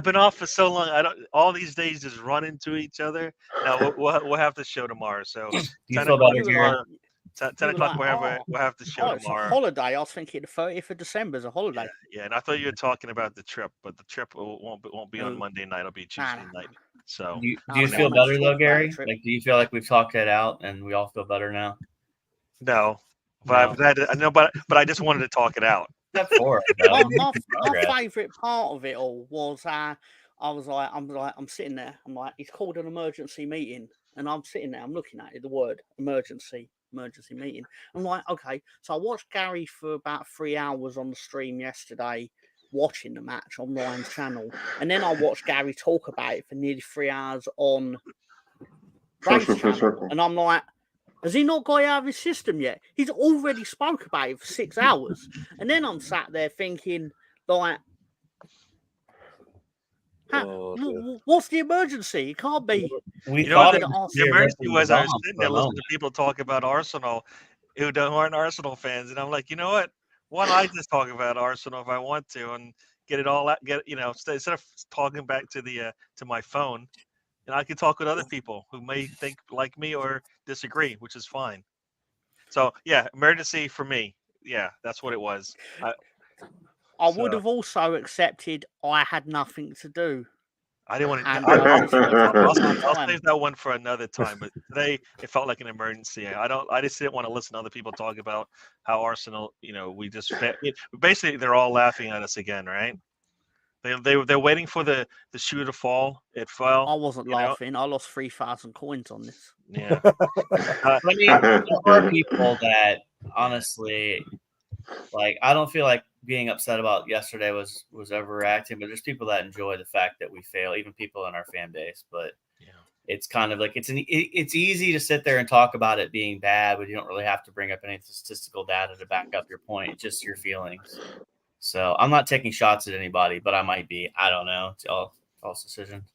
been off for so long. All these days just run into each other. Now we'll have the show tomorrow. So 10 o'clock, we'll have the show tomorrow. It's a holiday. I was thinking the 30th of December is a holiday. Yeah, and I thought you were talking about the trip, but the trip won't be on Monday night. It'll be Tuesday night. So do you feel better though, Gary? Like, do you feel like we've talked it out and we all feel better now? No, but I just wanted to talk it out. My favorite part of it all was I'm sitting there. I'm like, he's called an emergency meeting, and I'm sitting there. I'm looking at it, the word emergency meeting. I'm like, okay. So I watched Gary for about 3 hours on the stream yesterday, watching the match on Ryan's channel, and then I watched Gary talk about it for nearly 3 hours on Ryan's channel, and I'm like, has he not got it out of his system yet? He's already spoke about it for 6 hours, and then I'm sat there thinking, like, what's the emergency? It can't be. The emergency was I was sitting there listening to people talk about Arsenal who aren't Arsenal fans, and I'm like, you know what? Why don't I just talk about Arsenal if I want to and get it all out? Instead of talking back to the to my phone, and I can talk with other people who may think like me or disagree, which is fine. So yeah, emergency for me. Yeah, that's what it was. I would have also accepted I had nothing to do. I didn't want to. And I just I'll save that one for another time. But today it felt like an emergency. I just didn't want to listen to other people talk about how Arsenal. We just basically they're all laughing at us again, right? They're waiting for the shoe to fall. It fell. I wasn't laughing. I lost 3,000 coins on this. Yeah. I mean, there are people that honestly, like, I don't feel like being upset about yesterday was overreacting, but there's people that enjoy the fact that we fail, even people in our fan base. But it's kind of like it's easy to sit there and talk about it being bad, but you don't really have to bring up any statistical data to back up your point. It's just your feelings. So I'm not taking shots at anybody, but I might be. I don't know. It's all decisions.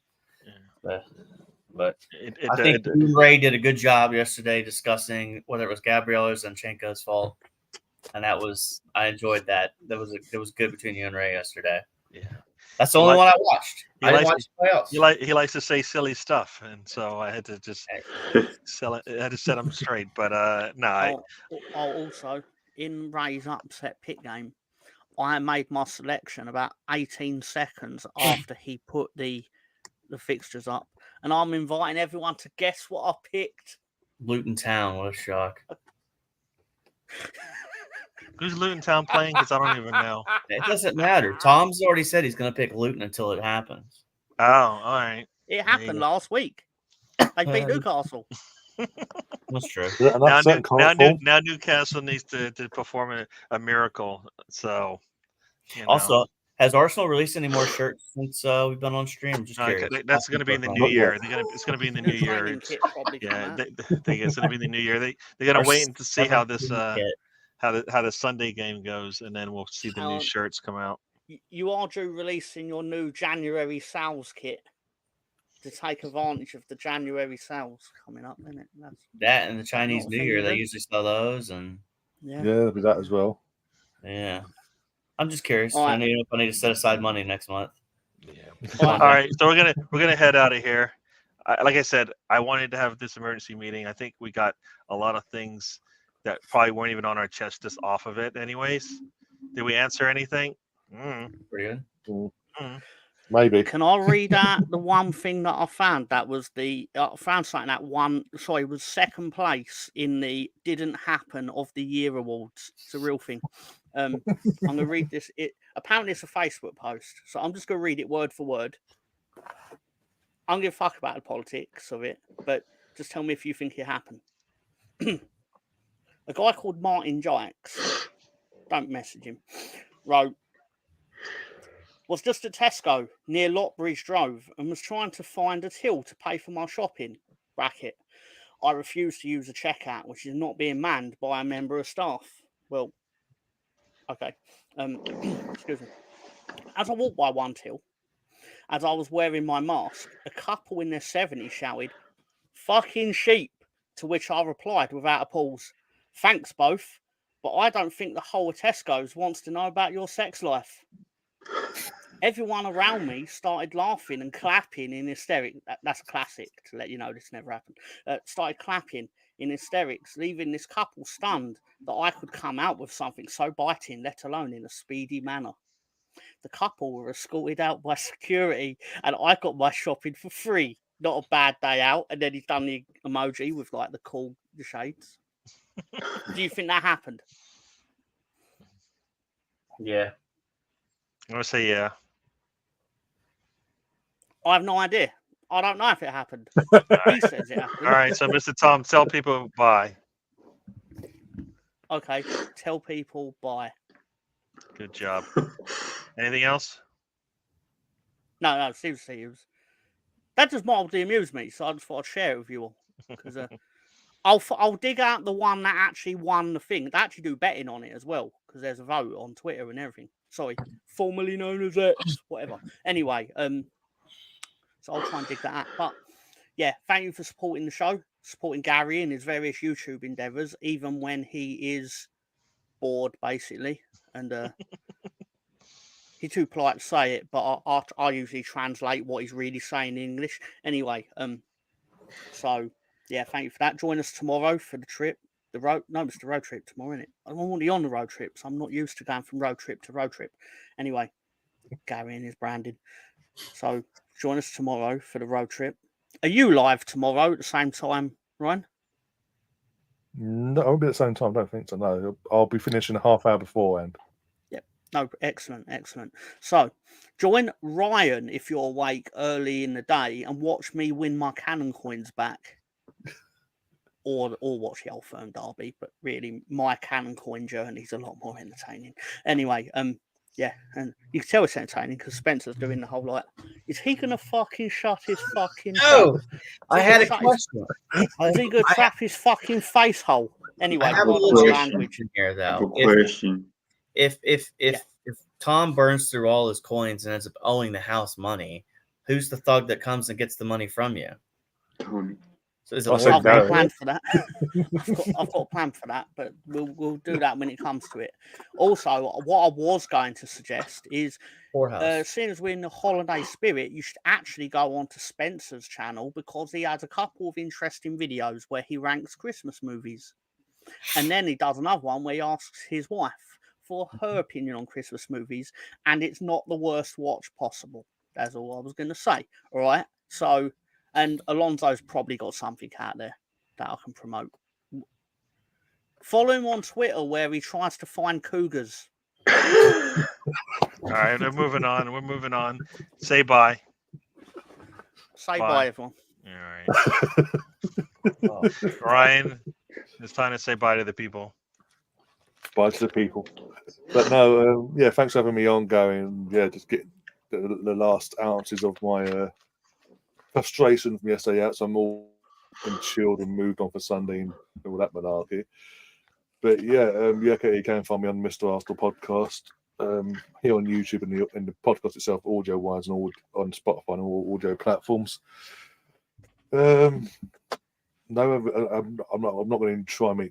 Yeah. But I think Ray did a good job yesterday discussing whether it was Gabriel or Zinchenko's fault. And I enjoyed that. That was good between you and Ray yesterday. Yeah, that's the only one I watched. I didn't watch anybody else. He likes to say silly stuff, and so I had to just sell it. I had to set him straight. But no. Also, in Ray's upset pit game, I made my selection about 18 seconds after he put the fixtures up, and I'm inviting everyone to guess what I picked. Luton Town. What a shock. Who's Luton Town playing? Because I don't even know. It doesn't matter. Tom's already said he's going to pick Luton until it happens. Oh, all right. It happened last week. They beat Newcastle. That's true. Now Newcastle needs to perform a miracle. So, Also, has Arsenal released any more shirts since we've been on stream? Just curious. That's going to be in the new year. It's going to be in the new year. It's going to be in the new year. They got to wait to see how this how the Sunday game goes, and then we'll see the new shirts come out. You are due releasing your new January sales kit to take advantage of the January sales coming up, isn't it? That and the Chinese New Year, they usually sell those, and there'll be that as well. Yeah, I'm just curious. I need to set aside money next month. Yeah. All right, so we're gonna head out of here. Like I said, I wanted to have this emergency meeting. I think we got a lot of things that probably weren't even on our chest just off of it anyways. Did we answer anything? Pretty good. Maybe. Can I read out the one thing that I found? That was I found something that was second place in the Didn't Happen of the Year awards. It's a real thing. I'm going to read this. Apparently it's a Facebook post, so I'm just going to read it word for word. I don't give a fuck about the politics of it, but just tell me if you think it happened. A guy called Martin Jikes, don't message him, wrote, was just at Tesco near Lotbridge Drove and was trying to find a till to pay for my shopping. Bracket. I refuse to use a checkout, which is not being manned by a member of staff. Well, okay. Excuse me. As I walked by one till, as I was wearing my mask, a couple in their 70s shouted, "Fucking sheep," to which I replied without a pause, "Thanks both, but I don't think the whole of Tesco's wants to know about your sex life." Everyone around me started laughing and clapping in hysterics. That's classic to let you know this never happened. Started clapping in hysterics, leaving this couple stunned that I could come out with something so biting, let alone in a speedy manner. The couple were escorted out by security and I got my shopping for free. Not a bad day out. And then he's done the emoji with like the shades. Do you think that happened? Yeah. I'm going to say yeah. I have no idea. I don't know if it happened. He says it happened. All right, so Mr. Tom, tell people bye. Okay, tell people bye. Good job. Anything else? No, seriously, that just mildly amused me, so I just thought I'd share it with you all. Because I'll dig out the one that actually won the thing. They actually do betting on it as well, because there's a vote on Twitter and everything. Sorry, formerly known as X, whatever. Anyway, so I'll try and dig that out. But yeah, thank you for supporting the show, supporting Gary in his various YouTube endeavors, even when he is bored, basically. and he's too polite to say it, but I usually translate what he's really saying in English. Anyway, so yeah, thank you for that. Join us tomorrow for the trip. It's the road trip tomorrow, isn't it? I'm already on the road trip, so I'm not used to going from road trip to road trip. Anyway, Gary and his branding. So join us tomorrow for the road trip. Are you live tomorrow at the same time, Ryan? No, I won't be at the same time. I don't think so. No, I'll be finishing a half hour beforehand. Yep. No, excellent. So join Ryan if you're awake early in the day and watch me win my Cannon coins back. Or watch the Old Firm Derby, but really my Cannon coin journey is a lot more entertaining. Anyway, yeah, and you can tell it's entertaining because Spencer's doing the whole like, is he gonna fucking shut his fucking No, I had a question. Is he gonna trap his fucking face hole? Anyway, I have a pardon little my language in here though. Question. If Tom burns through all his coins and ends up owing the house money, who's the thug that comes and gets the money from you? Tony. So is I've it got a plan for that. I've got a plan for that, but we'll do that when it comes to it. Also, what I was going to suggest is, seeing as we're in the holiday spirit, you should actually go onto Spencer's channel because he has a couple of interesting videos where he ranks Christmas movies, and then he does another one where he asks his wife for her opinion on Christmas movies, and it's not the worst watch possible. That's all I was going to say. All right, so. And Alonso's probably got something out there that I can promote. Follow him on Twitter where he tries to find cougars. All right, we're moving on. Say bye. Say bye everyone. All right. Ryan, it's time to say bye to the people. Bye to the people. But no, yeah, thanks for having me on, going. Yeah, just get the last ounces of my frustration from yesterday out, so I'm all chilled and moved on for Sunday and all that malarkey. But yeah, you can find me on Mr. Arsenal podcast here on YouTube and the podcast itself, audio wise, and all on Spotify and all audio platforms. No, I'm not going to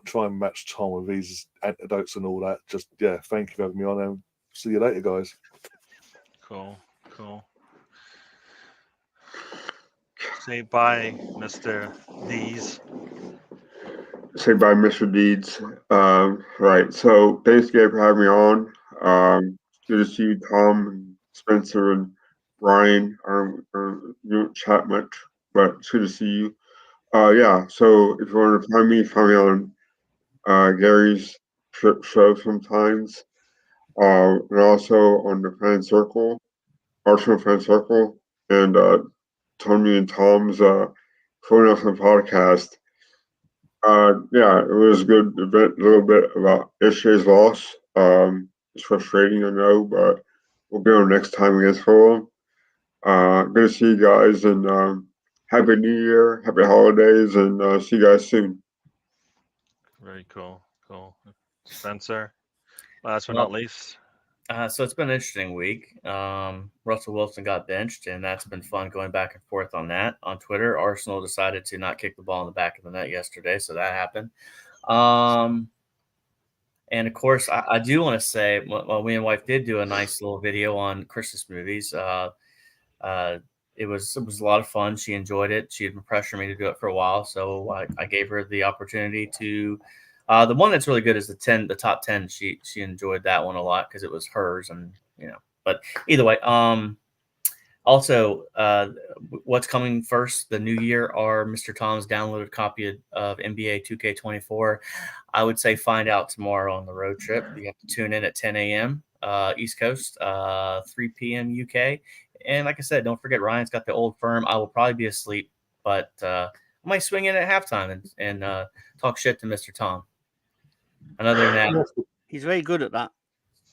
try and match Tom with these anecdotes and all that. Just thank you for having me on, and see you later, guys. Cool. Say bye, Mr. Dees. Say bye, Mr. Deeds. Right. So thanks again for having me on. Good to see you, Tom, Spencer, and Ryan. You don't chat much, but it's good to see you. Yeah. So if you want to find me on Gary's show sometimes, and also on the Fan Circle, Arsenal Fan Circle, and Tony and Tom's Phone Nelson podcast. Yeah, it was a good event. A little bit about yesterday's loss. It's frustrating, I know, but we'll get on next time against Fulham. Good to see you guys, and happy New Year, happy holidays, and see you guys soon. Very cool. Spencer, last but not least. So it's been an interesting week. Russell Wilson got benched, and that's been fun going back and forth on that. On Twitter, Arsenal decided to not kick the ball in the back of the net yesterday, so that happened. And, of course, I do want to say, well, me and wife did do a nice little video on Christmas movies. It was a lot of fun. She enjoyed it. She had been pressuring me to do it for a while, so I gave her the opportunity to the one that's really good is the top 10. She enjoyed that one a lot because it was hers, and but either way, also what's coming first, the new year, are Mr. Tom's downloaded copy of NBA 2K24. I would say find out tomorrow on the road trip. You have to tune in at 10 a.m. East Coast, 3 p.m. UK. And like I said, don't forget, Ryan's got the Old Firm. I will probably be asleep, but I might swing in at halftime and talk shit to Mr. Tom. Another than that, he's very good at that.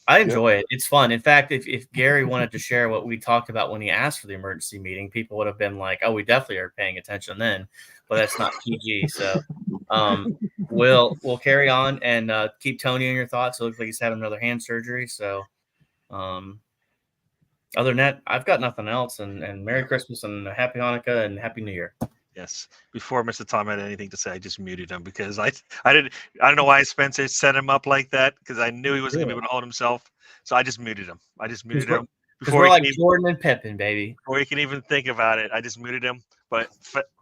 I enjoy it. It's fun. In fact, if Gary wanted to share what we talked about when he asked for the emergency meeting, people would have been like, "Oh, we definitely are paying attention then," but that's not PG. So we'll carry on and keep Tony in your thoughts. It looks like he's having another hand surgery. So other than that, I've got nothing else. And Merry Christmas and Happy Hanukkah and Happy New Year. Yes. Before Mr. Tom had anything to say, I just muted him because I don't know why Spencer set him up like that because I knew he wasn't gonna be able to hold himself. So I just muted him. Because Before we're he like can even, Jordan and Pippen, baby. before he can even think about it. I just muted him. But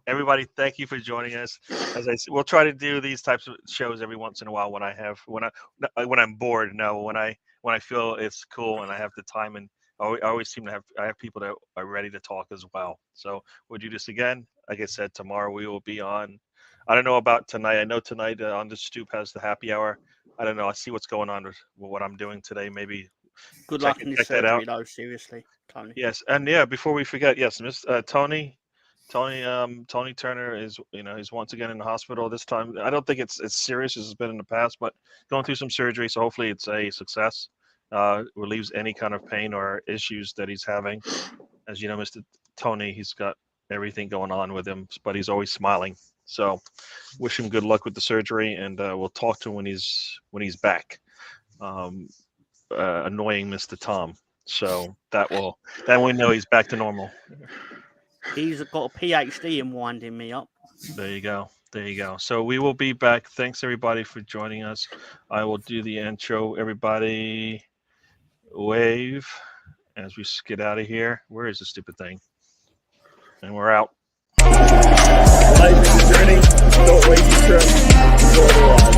everybody, thank you for joining us. As I said, we'll try to do these types of shows every once in a while when I'm bored. No, when I feel it's cool and I have the time, and I always seem to have people that are ready to talk as well. So we'll do this again. Like I said, tomorrow we will be on. I don't know about tonight. I know tonight on the Stoop has the happy hour. I don't know. I see what's going on with what I'm doing today. Maybe Good luck in your surgery, though. Seriously, Tony. Yes, and yeah, before we forget, yes, Miss Tony Turner is, he's once again in the hospital this time. I don't think it's serious as it's been in the past, but going through some surgery, so hopefully it's a success. Relieves any kind of pain or issues that he's having. As you know, Mr. Tony, he's got everything going on with him, but he's always smiling. So, wish him good luck with the surgery, and we'll talk to him when he's back. Annoying Mr. Tom. So then we know he's back to normal. He's got a PhD in winding me up. There you go. So we will be back. Thanks everybody for joining us. I will do the intro. Everybody wave as we get out of here. Where is the stupid thing? And we're out. Life is a journey. Don't waste your trip. Enjoy the ride.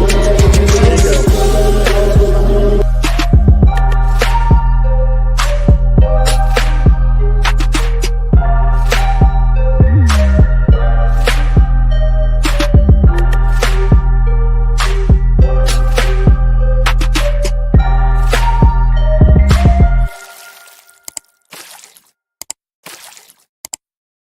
There you go.